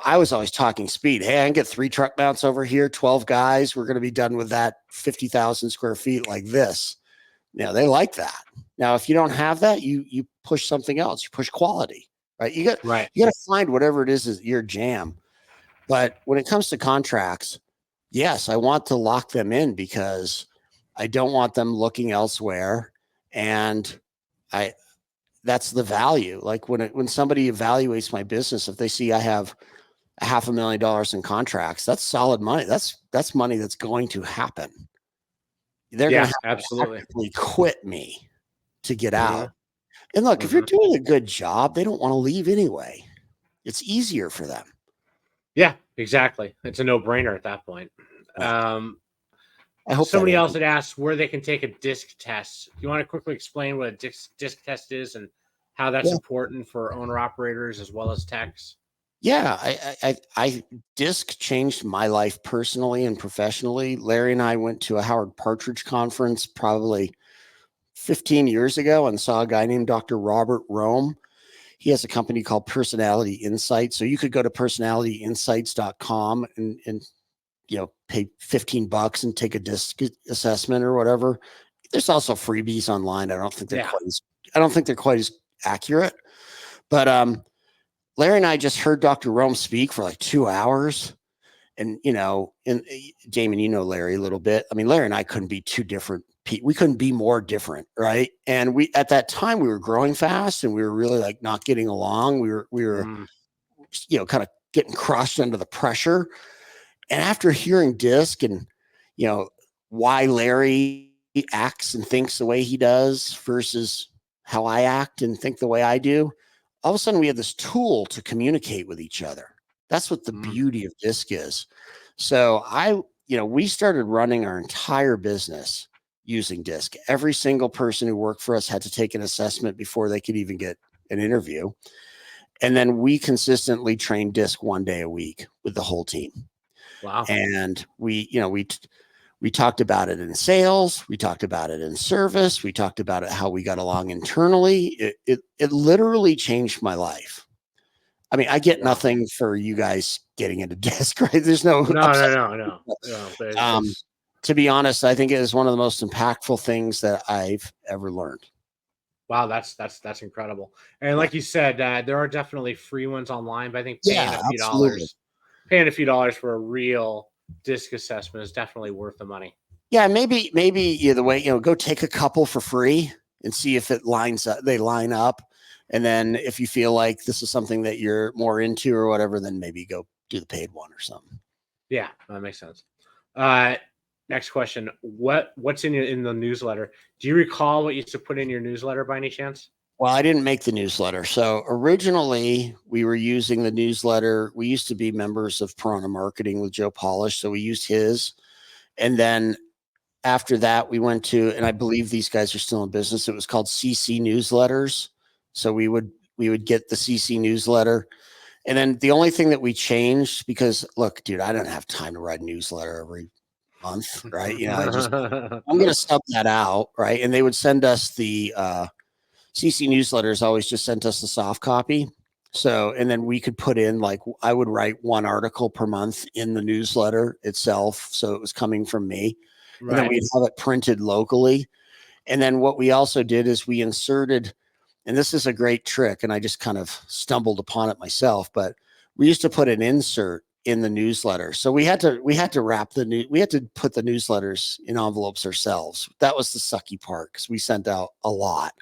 I was always talking speed. Hey, I can get 3 truck mounts over here, 12 guys. We're going to be done with that 50,000 square feet like this. They like that. Now, if you don't have that, you push something else. You push quality, right? You got to find whatever it is your jam. But when it comes to contracts, yes, I want to lock them in because I don't want them looking elsewhere. And that's the value. Like when somebody evaluates my business, if they see I have $500,000 in contracts, that's solid money. That's money that's going to happen. They're going to absolutely quit me to get out. And look, if you're doing a good job, they don't want to leave anyway. It's easier for them. Yeah, exactly. It's a no-brainer at that point. I hope somebody else had asked where they can take a disc test. Do you want to quickly explain what a disc test is and how that's important for owner operators as well as techs? Yeah, I disc changed my life personally and professionally. Larry and I went to a Howard Partridge conference probably 15 years ago and saw a guy named Dr. Robert Rome. He has a company called Personality Insights. So you could go to personalityinsights.com and pay $15 and take a disc assessment or whatever. There's also freebies online. I don't think they're quite as accurate. But Larry and I just heard Dr. Rome speak for like 2 hours. And, and Damon, Larry a little bit. I mean, Larry and I couldn't be too different. We couldn't be more different. Right. And at that time we were growing fast and we were really like not getting along. We were, kind of getting crushed under the pressure. And after hearing disc and, why Larry acts and thinks the way he does versus how I act and think the way I do, all of a sudden we have this tool to communicate with each other. That's what the beauty of DISC is. So we started running our entire business using DISC. Every single person who worked for us had to take an assessment before they could even get an interview. And then we consistently trained DISC 1 day a week with the whole team. Wow. And we talked about it in sales. We talked about it in service. We talked about it, how we got along internally. It literally changed my life. I mean, I get nothing for you guys getting into DISC, right? There's no. To be honest, I think it is one of the most impactful things that I've ever learned. Wow, that's incredible. And like you said, there are definitely free ones online, but I think paying a few dollars for a real DISC assessment is definitely worth the money. Yeah, maybe the way, go take a couple for free and see if it lines up. They line up. And then if you feel like this is something that you're more into or whatever, then maybe go do the paid one or something. Yeah, that makes sense. Next question. What's in the newsletter? Do you recall what you used to put in your newsletter by any chance? Well, I didn't make the newsletter. So originally we were using the newsletter. We used to be members of Piranha Marketing with Joe Polish. So we used his. And then after that, we went to, and I believe these guys are still in business. It was called CC Newsletters. So we would get the CC newsletter. And then the only thing that we changed, because look, dude, I don't have time to write a newsletter every month, right? I'm going to sub that out, right? And they would send us the CC newsletters always just sent us the soft copy. So, and then we could put in, like, I would write one article per month in the newsletter itself. So it was coming from me. Right. And then we'd have it printed locally. And then what we also did is we inserted, and this is a great trick, and I just kind of stumbled upon it myself, but we used to put an insert in the newsletter. So we had to put the newsletters in envelopes ourselves. That was the sucky part because we sent out a lot.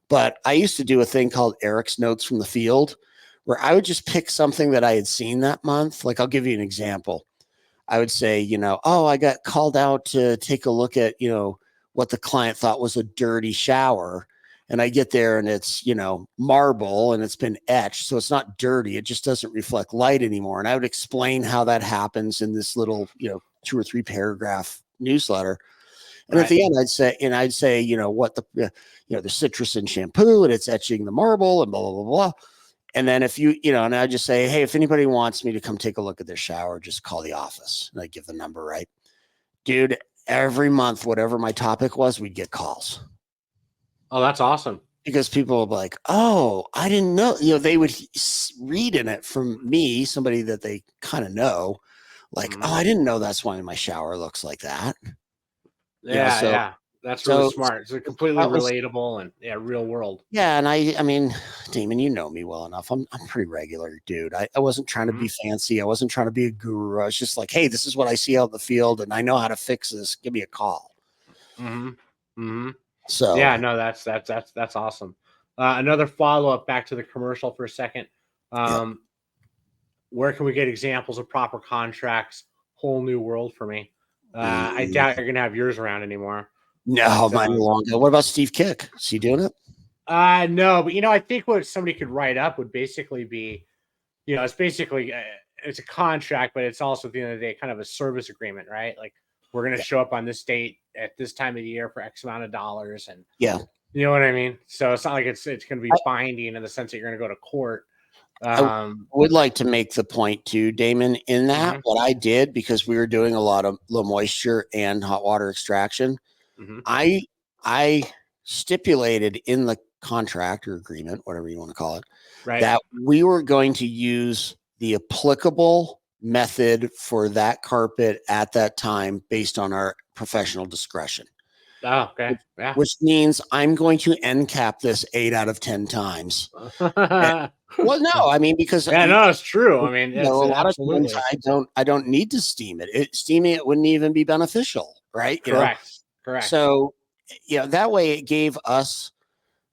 But I used to do a thing called Eric's Notes from the Field, where I would just pick something that I had seen that month. Like, I'll give you an example. I would say, I got called out to take a look at, what the client thought was a dirty shower. And I get there and it's, marble and it's been etched. So it's not dirty. It just doesn't reflect light anymore. And I would explain how that happens in this little, 2 or 3 paragraph newsletter. And at the end, I'd say, what the citrus in shampoo and it's etching the marble and blah, blah, blah, blah. And then if and I just say, hey, if anybody wants me to come take a look at their shower, just call the office. And I give the number, right? Dude, every month, whatever my topic was, we'd get calls. Oh, that's awesome. Because people would be like, oh, I didn't know, they would read in it from me, somebody that they kind of know, like, oh, I didn't know that's why my shower looks like that. Yeah. That's really smart. It's completely relatable and real world. Yeah. And I mean, Damon, you know me well enough. I'm pretty regular, dude. I wasn't trying to be fancy. I wasn't trying to be a guru. I was just like, hey, this is what I see out in the field and I know how to fix this. Give me a call. So yeah, no, that's awesome. Another follow-up back to the commercial for a second. Where can we get examples of proper contracts? Whole new world for me. I doubt you're gonna have yours around anymore. No, mine no longer. What about Steve Kick? Is he doing it? No, but I think what somebody could write up would basically be, it's basically it's a contract, but it's also at the end of the day kind of a service agreement, right? Like, we're going to show up on this date at this time of the year for X amount of dollars. And you know what I mean? So it's not like it's going to be binding in the sense that you're going to go to court. I would like to make the point too, Damon, in that what I did, because we were doing a lot of low moisture and hot water extraction. I stipulated in the contract or agreement, whatever you want to call it, that we were going to use the applicable method for that carpet at that time based on our professional discretion. Oh, okay. Yeah. Which means I'm going to end cap this 8 out of 10 times. Well, no, I mean, because it's true. I mean, a lot of times I don't need to steam it. Steaming it wouldn't even be beneficial, right? Correct. So, that way it gave us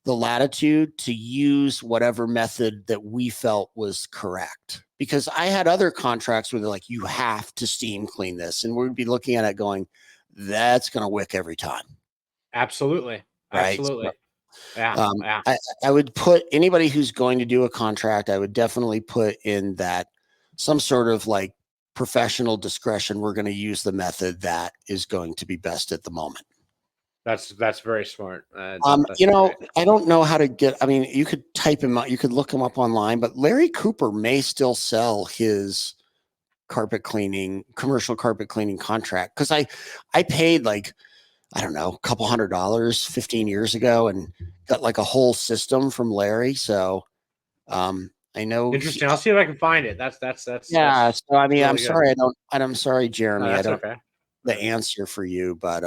the latitude to use whatever method that we felt was correct. Because I had other contracts where they're like, you have to steam clean this. And we'd be looking at it going, that's going to wick every time. Absolutely. right? Absolutely. Yeah. Um, Yeah. I, I would put anybody who's going to do a contract, I would definitely put in that some sort of like professional discretion. We're going to use the method that is going to be best at the moment. That's very smart. That's great. I don't know how to get. I mean, you could type him out, you could look him up online, but Larry Cooper may still sell his commercial carpet cleaning contract because I paid like I don't know, a couple $100 15 years ago and got like a whole system from Larry. So I know Interesting. I'll see if I can find it. yeah. So I That's mean, really good. I'm sorry, No, Jeremy. I that's don't okay. know the answer for you, but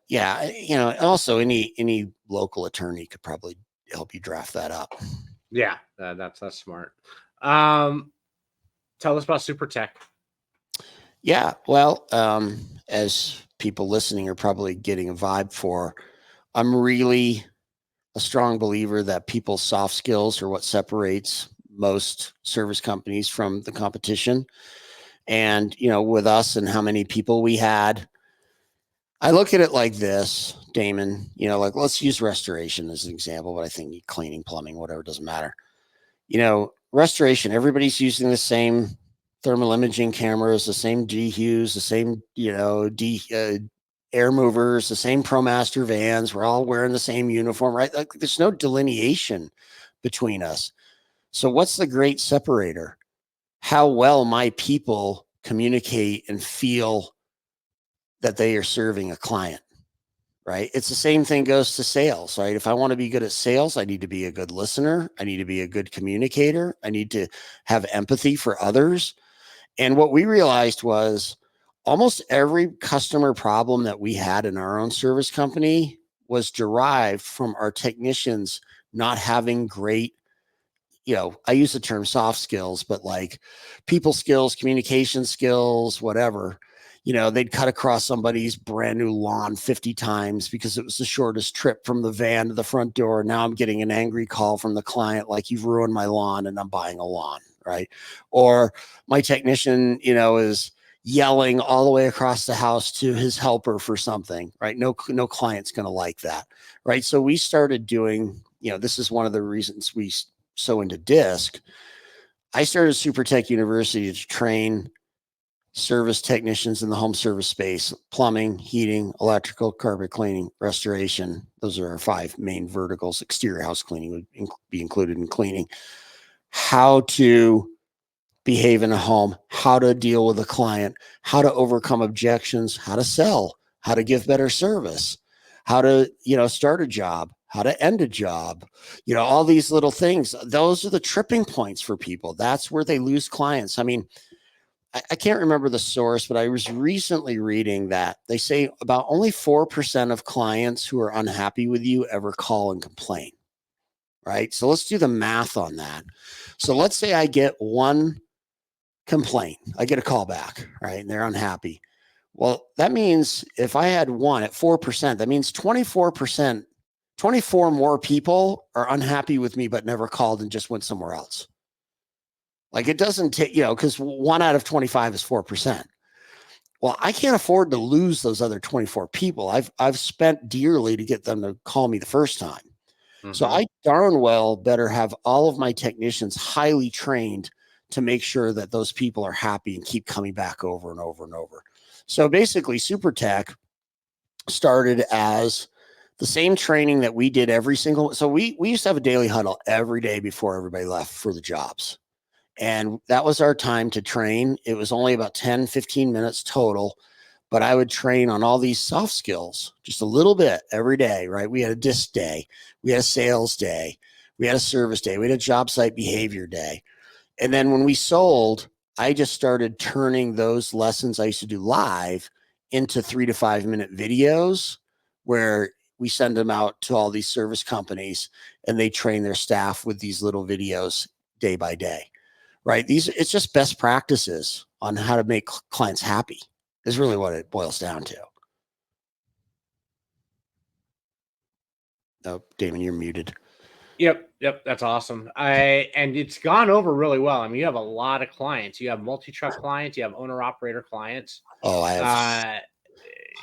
yeah, also any local attorney could probably help you draft that up. Yeah, that's smart. Um, Tell us about Super Tech. Yeah. Well, as people listening are probably getting a vibe for, I'm really a strong believer that people's soft skills are what separates most service companies from the competition. And, with us and how many people we had, I look at it like this, Damon, like let's use restoration as an example, but I think cleaning, plumbing, whatever, doesn't matter. Restoration, everybody's using the same thermal imaging cameras, the same G-Hues, the same, air movers, the same ProMaster vans. We're all wearing the same uniform, right? Like there's no delineation between us. So what's the great separator? How well my people communicate and feel that they are serving a client, right? It's the same thing goes to sales, right? If I want to be good at sales, I need to be a good listener. I need to be a good communicator. I need to have empathy for others. And what we realized was almost every customer problem that we had in our own service company was derived from our technicians not having great, I use the term soft skills, but like people skills, communication skills, whatever. They'd cut across somebody's brand new lawn 50 times because it was the shortest trip from the van to the front door. Now I'm getting an angry call from the client, like you've ruined my lawn and I'm buying a lawn, right? Or my technician, is yelling all the way across the house to his helper for something, right? No client's going to like that, right? So we started doing, this is one of the reasons we so into disc. I started Super Tech University to train service technicians in the home service space: plumbing, heating, electrical, carpet cleaning, restoration. Those are our 5 main verticals. Exterior house cleaning would be included in cleaning. How to behave in a home, how to deal with a client, how to overcome objections, how to sell, how to give better service, how to, start a job, how to end a job, all these little things. Those are the tripping points for people. That's where they lose clients. I mean, I can't remember the source, but I was recently reading that they say about only 4% of clients who are unhappy with you ever call and complain. Right. So let's do the math on that. So let's say I get one complaint, I get a call back, right? And they're unhappy. Well, that means if I had one at 4%, that means 24%, 24 more people are unhappy with me, but never called and just went somewhere else. Like it doesn't take, because 1 out of 25 is 4%. Well, I can't afford to lose those other 24 people. I've spent dearly to get them to call me the first time. So Mm-hmm. I darn well better have all of my technicians highly trained to make sure that those people are happy and keep coming back over and over and over. So basically, Super Tech started as the same training that we did every single. So we used to have a daily huddle every day before everybody left for the jobs. And that was our time to train. It was only about 10, 15 minutes total, but I would train on all these soft skills just a little bit every day, right? We had a disc day, we had a sales day, we had a service day, we had a job site behavior day. And then when we sold, I just started turning those lessons I used to do live into 3 to 5 minute videos where we send them out to all these service companies and they train their staff with these little videos day by day, right? It's just best practices on how to make clients happy is really what it boils down to. Oh, Damon, you're muted. Yep, that's awesome. And it's gone over really well. I mean, you have a lot of clients. You have multi-truck clients, you have owner-operator clients. Oh, I have Uh,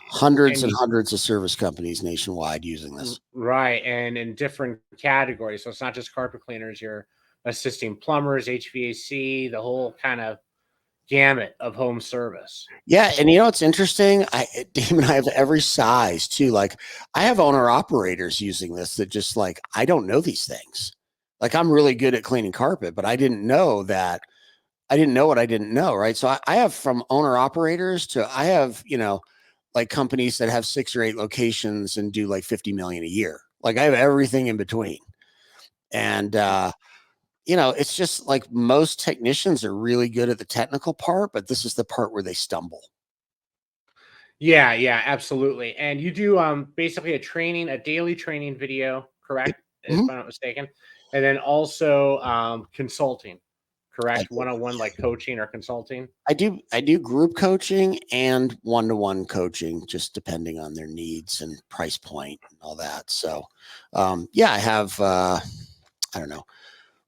hundreds and and you, hundreds of service companies nationwide using this. right, and in different categories. So it's not just carpet cleaners. You're assisting plumbers, HVAC, the whole kind of gamut of home service. Yeah, and you know what's interesting? Dave and I have every size too. Like I have owner operators using this that just like I don't know these things. Like I'm really good at cleaning carpet, but I didn't know that. I didn't know what I didn't know, right? So I have from owner operators to I have, like companies that have 6 or 8 locations and do like 50 million a year. Like I have everything in between. And it's just like most technicians are really good at the technical part, but this is the part where they stumble. Yeah, yeah, absolutely. And you do basically a daily training video, correct? If Mhm. I'm not mistaken. And then also consulting, I correct? do. One-on-one like coaching or consulting. I do group coaching and one-to-one coaching, just depending on their needs and price point and all that. So yeah, I have I don't know,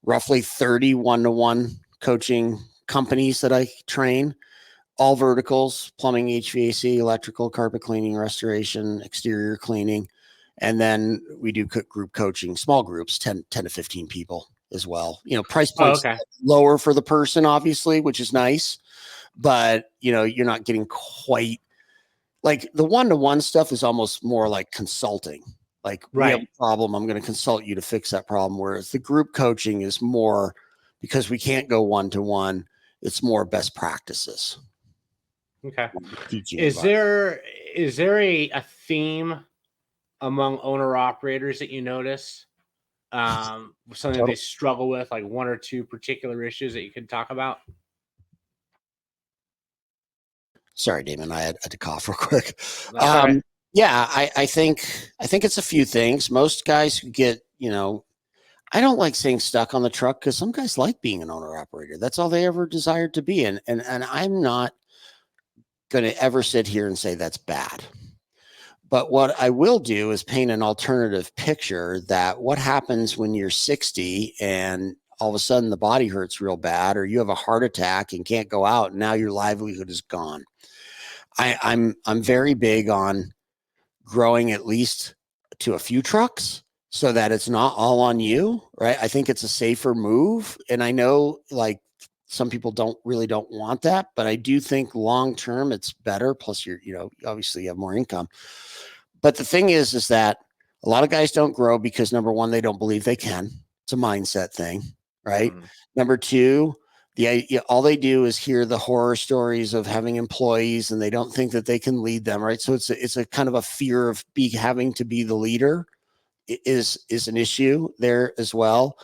roughly 30 one-to-one coaching companies that I train, all verticals: plumbing, HVAC, electrical, carpet cleaning, restoration, exterior cleaning. And then we do group coaching, small groups, 10 to 15 people as well. Price Oh, points okay. lower for the person, obviously, which is nice. But, you're not getting quite like the one-to-one stuff is almost more like consulting. Like we have Right. a problem, I'm going to consult you to fix that problem. Whereas the group coaching is more because we can't go one-to-one. It's more best practices. Okay. Teaching Is advice. there a theme among owner operators that you notice? Something they Total. struggle with, like one or two particular issues that you could talk about? Sorry, Damon, I had to cough real quick. That's all right. Yeah, I think it's a few things. Most guys who get, I don't like saying stuck on the truck because some guys like being an owner operator. That's all they ever desired to be. And I'm not going to ever sit here and say that's bad. But what I will do is paint an alternative picture that what happens when you're 60 and all of a sudden the body hurts real bad, or you have a heart attack and can't go out, and now your livelihood is gone. I'm very big on growing at least to a few trucks so that it's not all on you, right? I think it's a safer move. And I know like some people don't want that, but I do think long term it's better. Plus you're, obviously you have more income. But the thing is that a lot of guys don't grow because number one, they don't believe they can. It's a mindset thing, right? Mhm. Number two, all they do is hear the horror stories of having employees and they don't think that they can lead them, right? So it's a kind of a fear of having to be the leader is an issue there as well.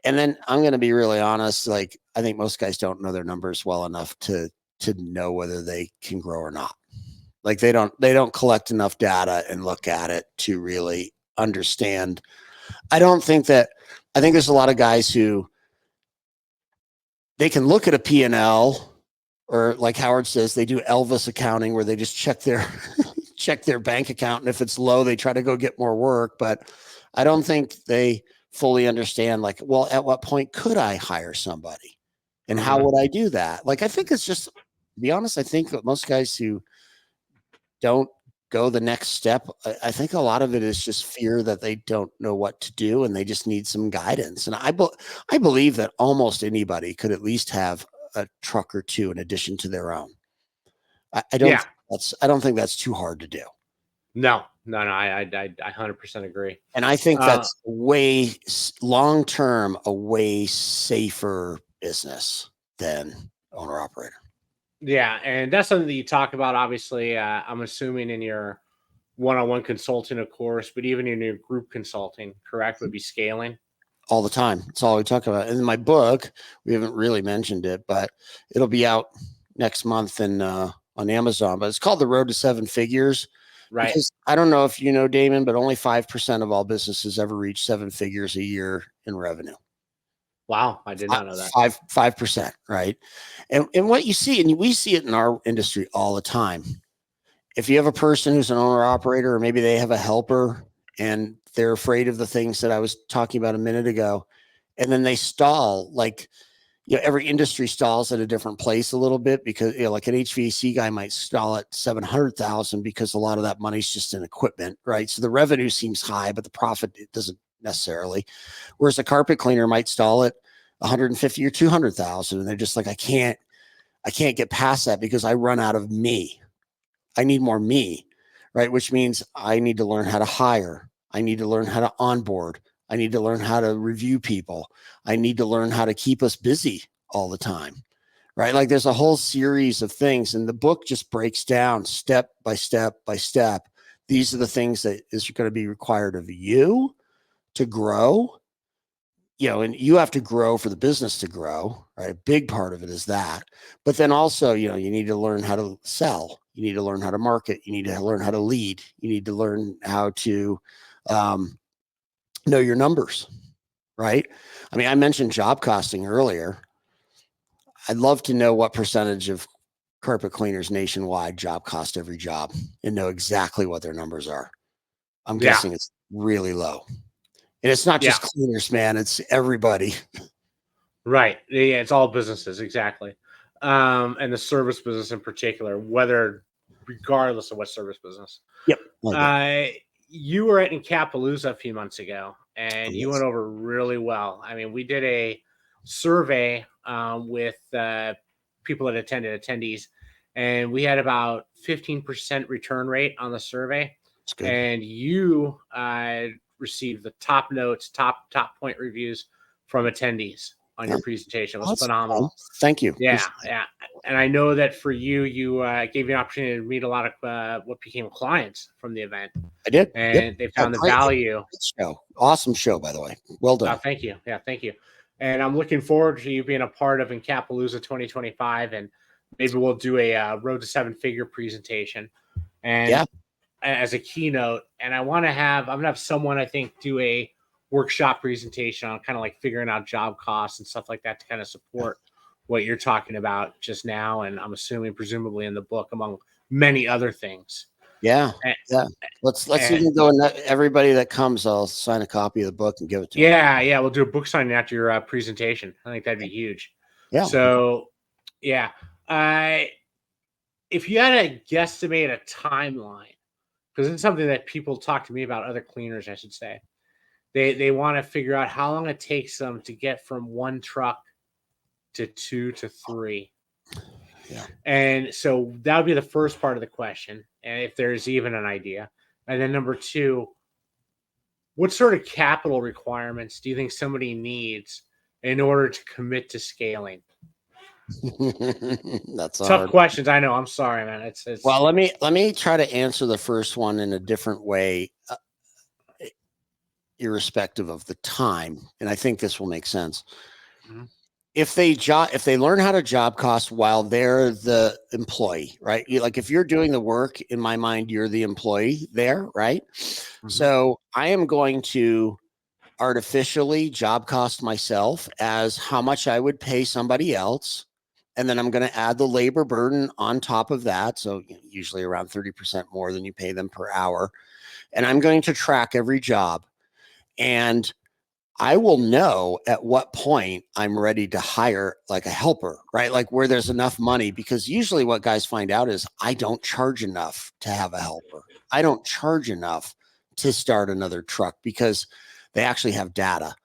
And then I'm going to be really honest, like I think most guys don't know their numbers well enough to know whether they can grow or not. Like they don't collect enough data and look at it to really understand. I think there's a lot of guys who they can look at a P&L, or like Howard says, they do Elvis accounting where they just check their check their bank account, and if it's low, they try to go get more work. But I don't think they fully understand, like, well, at what point could I hire somebody, and how Mhm. would I do that? Like, I think it's just, to be honest, I think that most guys who don't go the next step, I think a lot of it is just fear that they don't know what to do and they just need some guidance. And I believe that almost anybody could at least have a truck or two in addition to their own. I don't Yeah. think I don't think that's too hard to do. No, no, no. I 100% agree. And I think Uh, that's way long term a way safer business than owner operator. yeah, and that's something that you talk about. Obviously, I'm assuming in your one-on-one consulting, of course, but even in your group consulting, correct, would be scaling. All the time. It's all we talk about. And in my book, we haven't really mentioned it, but it'll be out next month on Amazon. But it's called The Road to Seven Figures. Right. Because I don't know if you know, Damon, but only 5% of all businesses ever reach 7 figures a year in revenue. Wow, I did not know that. 5%, right? And what you see, and we see it in our industry all the time. If you have a person who's an owner operator, or maybe they have a helper and they're afraid of the things that I was talking about a minute ago, and then they stall, like, every industry stalls at a different place a little bit because, like an HVAC guy might stall at 700,000 because a lot of that money's just in equipment, right? So the revenue seems high, but the profit, it doesn't necessarily. Whereas a carpet cleaner might stall at 150 or 200,000. And they're just like, I can't get past that because I run out of me. I need more me, right? Which means I need to learn how to hire. I need to learn how to onboard. I need to learn how to review people. I need to learn how to keep us busy all the time, right? Like there's a whole series of things, and the book just breaks down step by step by step. These are the things that is going to be required of you to grow, and you have to grow for the business to grow, right? A big part of it is that. But then also, you need to learn how to sell. You need to learn how to market. You need to learn how to lead. You need to learn how to know your numbers, right? I mean, I mentioned job costing earlier. I'd love to know what percentage of carpet cleaners nationwide job cost every job and know exactly what their numbers are. I'm guessing it's really low. And it's not just cleaners, man. It's everybody. Right. Yeah, it's all businesses, exactly. And the service business in particular, regardless of what service business. Yep. You were at Incapalooza a few months ago, and you went over really well. I mean, we did a survey with people that attendees, and we had about 15% return rate on the survey. That's good. And you received the top notes, top point reviews from attendees on your presentation. It was phenomenal. Fun. Thank you. Yeah. And I know that for you gave you an opportunity to meet a lot of what became clients from the event. I did. And they found the value. Show. Awesome show, by the way. Well done. Thank you. Yeah, thank you. And I'm looking forward to you being a part of Incapalooza 2025. And maybe we'll do a Road to Seven Figure presentation. And as a keynote. And I'm going to have someone, I think, do a workshop presentation on kind of like figuring out job costs and stuff like that to kind of support what you're talking about just now. And I'm presumably in the book, among many other things. Yeah. Let's even go. And everybody that comes, I'll sign a copy of the book and give it to them. Yeah. We'll do a book signing after your presentation. I think that'd be huge. Yeah. So, if you had to guesstimate a timeline, because it's something that people talk to me about, other cleaners, I should say. They want to figure out how long it takes them to get from one truck to 2 to 3. Yeah. And so that would be the first part of the question, and if there's even an idea. And then number 2, what sort of capital requirements do you think somebody needs in order to commit to scaling? That's tough questions. I know. I'm sorry, man. It's well. Let me try to answer the first one in a different way, irrespective of the time, and I think this will make sense. Mm-hmm. If they learn how to job cost while they're the employee, right? Like if you're doing the work, in my mind, you're the employee there, right? Mm-hmm. So I am going to artificially job cost myself as how much I would pay somebody else. And then I'm going to add the labor burden on top of that. So usually around 30% more than you pay them per hour. And I'm going to track every job. And I will know at what point I'm ready to hire like a helper, right? Like where there's enough money, because usually what guys find out is I don't charge enough to have a helper. I don't charge enough to start another truck because they actually have data.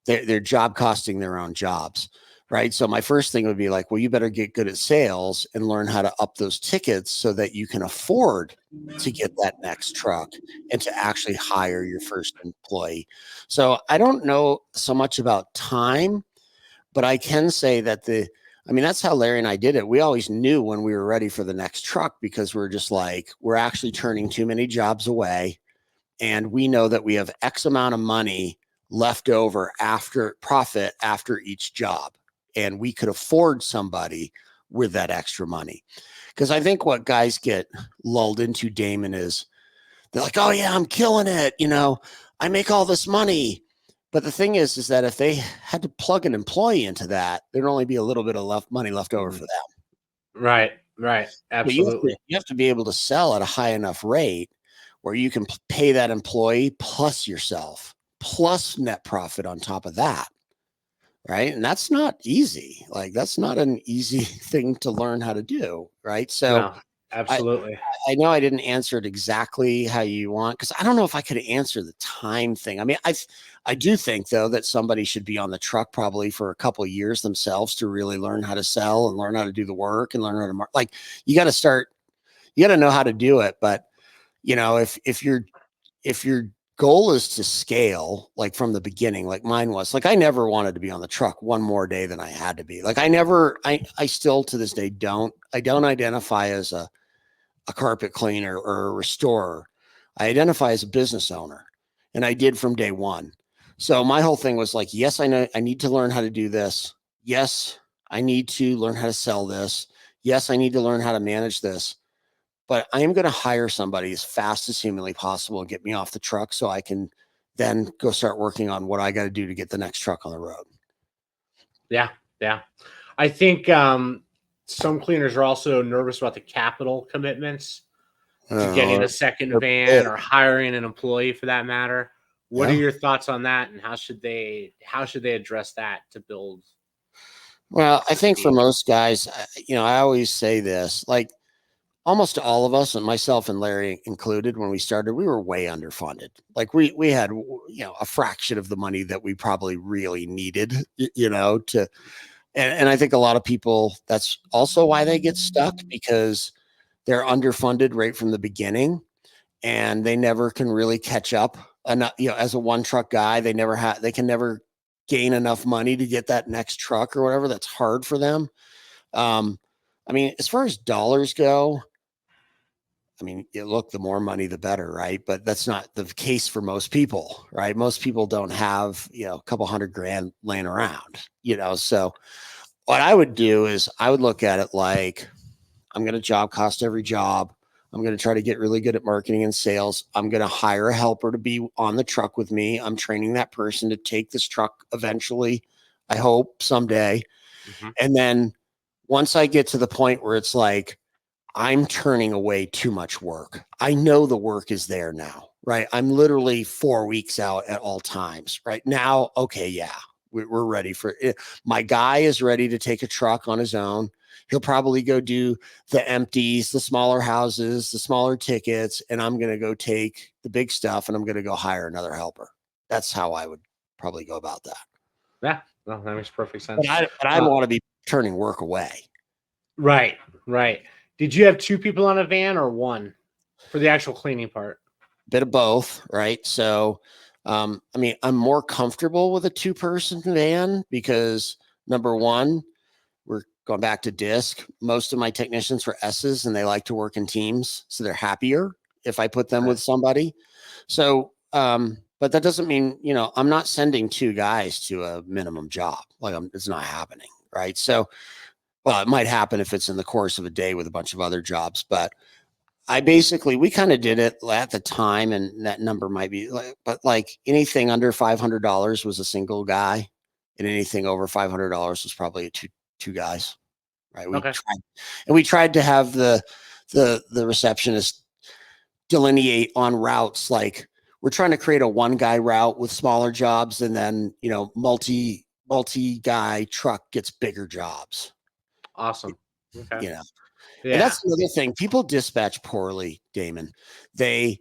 They're job costing their own jobs, right? So my first thing would be like, well, you better get good at sales and learn how to up those tickets so that you can afford to get that next truck and to actually hire your first employee. So I don't know so much about time, but I can say that that's how Larry and I did it. We always knew when we were ready for the next truck because we're just like, we're actually turning too many jobs away. And we know that we have X amount of money left over after profit after each job. And we could afford somebody with that extra money. Because I think what guys get lulled into, Damon, is they're like, oh yeah, I'm killing it. I make all this money. But the thing is that if they had to plug an employee into that, there'd only be a little bit of money left over for them. Right. Absolutely. You have to be able to sell at a high enough rate where you can pay that employee plus yourself, plus net profit on top of that. right? And that's not easy. Like that's not an easy thing to learn how to do, right? So No, I absolutely. I know I didn't answer it exactly how you want because I don't know if I could answer the time thing. I mean, I do think though that somebody should be on the truck probably for a couple of years themselves to really learn how to sell and learn how to do the work and learn how to like you got to start, you got to know how to do it. But if your goal is to scale like from the beginning, like mine was, like I never wanted to be on the truck one more day than I had to be. Like I still to this day I don't identify as a carpet cleaner or a restorer. I identify as a business owner, and I did from day one. So my whole thing was like, yes, I know I need to learn how to do this. Yes, I need to learn how to sell this. Yes, I need to learn how to manage this. But I am going to hire somebody as fast as humanly possible and get me off the truck so I can then go start working on what I got to do to get the next truck on the road. Yeah, yeah. I think some cleaners are also nervous about the capital commitments to getting a second van or hiring an employee for that matter. What are Yeah. your thoughts on that, and how should they address that to build Well, I think for succeed? most guys, I always say this, like almost all of us, and myself and Larry included, when we started, we were way underfunded. Like we had, a fraction of the money that we probably really needed, to, and I think a lot of people, that's also why they get stuck because they're underfunded right from the beginning and they never can really catch up. Enough, as a one truck guy, they can never gain enough money to get that next truck or whatever. That's hard for them. Um, I mean, as far as dollars go, I mean, look, the more money, the better, right? But that's not the case for most people, right? Most people don't have, a couple $100,000 laying around, So what I would do is I would look at it like I'm going to job cost every job. I'm going to try to get really good at marketing and sales. I'm going to hire a helper to be on the truck with me. I'm training that person to take this truck eventually, I hope someday. Mm-hmm. And then once I get to the point where it's like, I'm turning away too much work. I know the work is there now, right? I'm literally 4 weeks out at all times right now. Okay. Yeah. We're ready for it. My guy is ready to take a truck on his own. He'll probably go do the empties, the smaller houses, the smaller tickets, and I'm going to go take the big stuff and I'm going to go hire another helper. That's how I would probably go about that. Yeah, no, that makes perfect But sense. I don't want to be turning work away. Right, right. Did you have two people on a van or one for the actual cleaning part? Bit of both, right? So, I mean, I'm more comfortable with a 2-person van because number one, we're going back to disc. Most of my technicians were S's and they like to work in teams. So they're happier if I put them Okay. with somebody. So, but that doesn't mean, I'm not sending 2 guys to a minimum job. Like it's not happening. Right. So, well, it might happen if it's in the course of a day with a bunch of other jobs, but we kind of did it at the time, and that number might be, but like anything under $500 was a single guy, and anything over $500 was probably two guys, right? Okay. We tried to have the receptionist delineate on routes, like we're trying to create a 1-guy route with smaller jobs, and then multi guy truck gets bigger jobs, Awesome. Okay. you know. And Yeah. that's another thing. People dispatch poorly, Damon. They,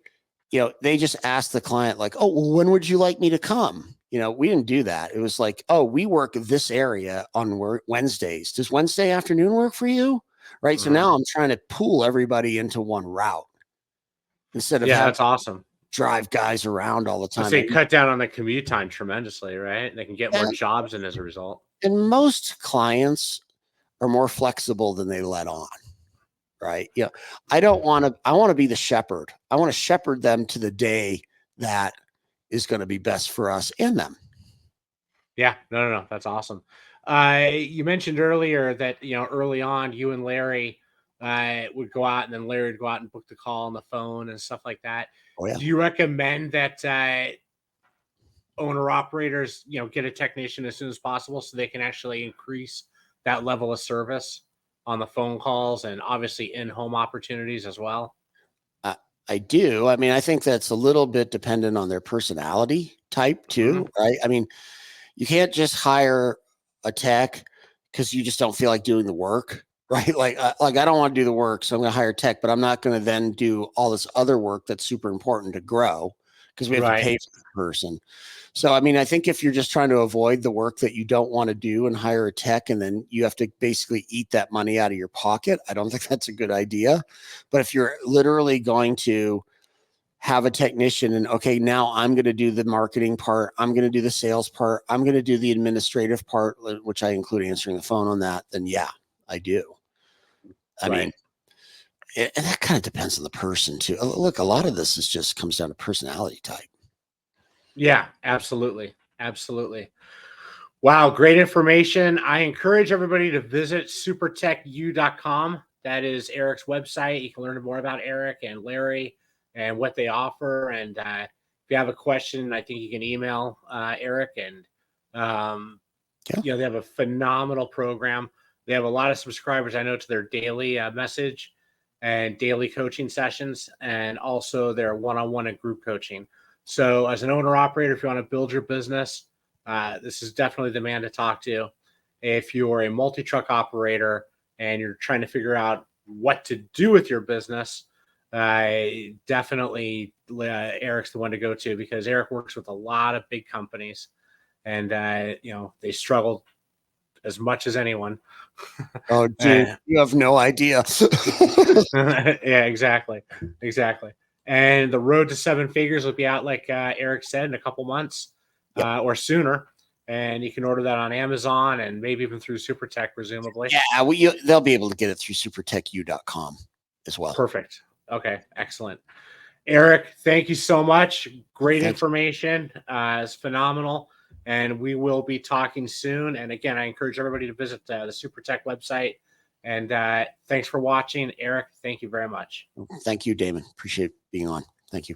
they just ask the client, like, oh, well, when would you like me to come? We didn't do that. It was like, oh, we work this area on Wednesdays. Does Wednesday afternoon work for you? Right. So now I'm trying to pool everybody into one route instead of Yeah, having that's awesome. drive guys around all the I time. say cut down on the commute time tremendously, right? They can get more And, jobs in as a result. and most clients are more flexible than they let on. Right. Yeah. I want to be the shepherd. I want to shepherd them to the day that is going to be best for us and them. Yeah, no. That's awesome. You mentioned earlier that early on you and Larry would go out, and then Larry would go out and book the call on the phone and stuff like that. Oh, yeah. Do you recommend that owner operators, get a technician as soon as possible so they can actually increase that level of service on the phone calls and obviously in-home opportunities as well? I do. I mean, I think that's a little bit dependent on their personality type too, right? I mean, you can't just hire a tech because you just don't feel like doing the work, right? Like I don't want to do the work, so I'm going to hire tech, but I'm not going to then do all this other work that's super important to grow because we have to pay for the person. So, I mean, I think if you're just trying to avoid the work that you don't want to do and hire a tech, and then you have to basically eat that money out of your pocket, I don't think that's a good idea. But if you're literally going to have a technician and, okay, now I'm going to do the marketing part, I'm going to do the sales part, I'm going to do the administrative part, which I include answering the phone on that, then yeah, I do. I mean, and that kind of depends on the person too. Look, a lot of this is just comes down to personality type. Yeah, absolutely. Absolutely. Wow, great information. I encourage everybody to visit supertechu.com. That is Eric's website. You can learn more about Eric and Larry and what they offer. And if you have a question, I think you can email Eric. And, they have a phenomenal program. They have a lot of subscribers, I know, to their daily message and daily coaching sessions, and also their one-on-one and group coaching. So as an owner operator, if you want to build your business, this is definitely the man to talk to. If you're a multi-truck operator and you're trying to figure out what to do with your business, definitely Eric's the one to go to, because Eric works with a lot of big companies, and they struggle as much as anyone. Oh, dude, you have no idea. Yeah, exactly. And the road to 7 figures will be out, like Eric said, in a couple months or sooner. And you can order that on Amazon and maybe even through SuperTech, presumably. Yeah, they'll be able to get it through supertechu.com as well. Perfect. Okay, excellent. Eric, thank you so much. Great information. It's phenomenal. And we will be talking soon. And again, I encourage everybody to visit the SuperTech website. And thanks for watching. Eric, thank you very much. Thank you, Damon. Appreciate being on. Thank you.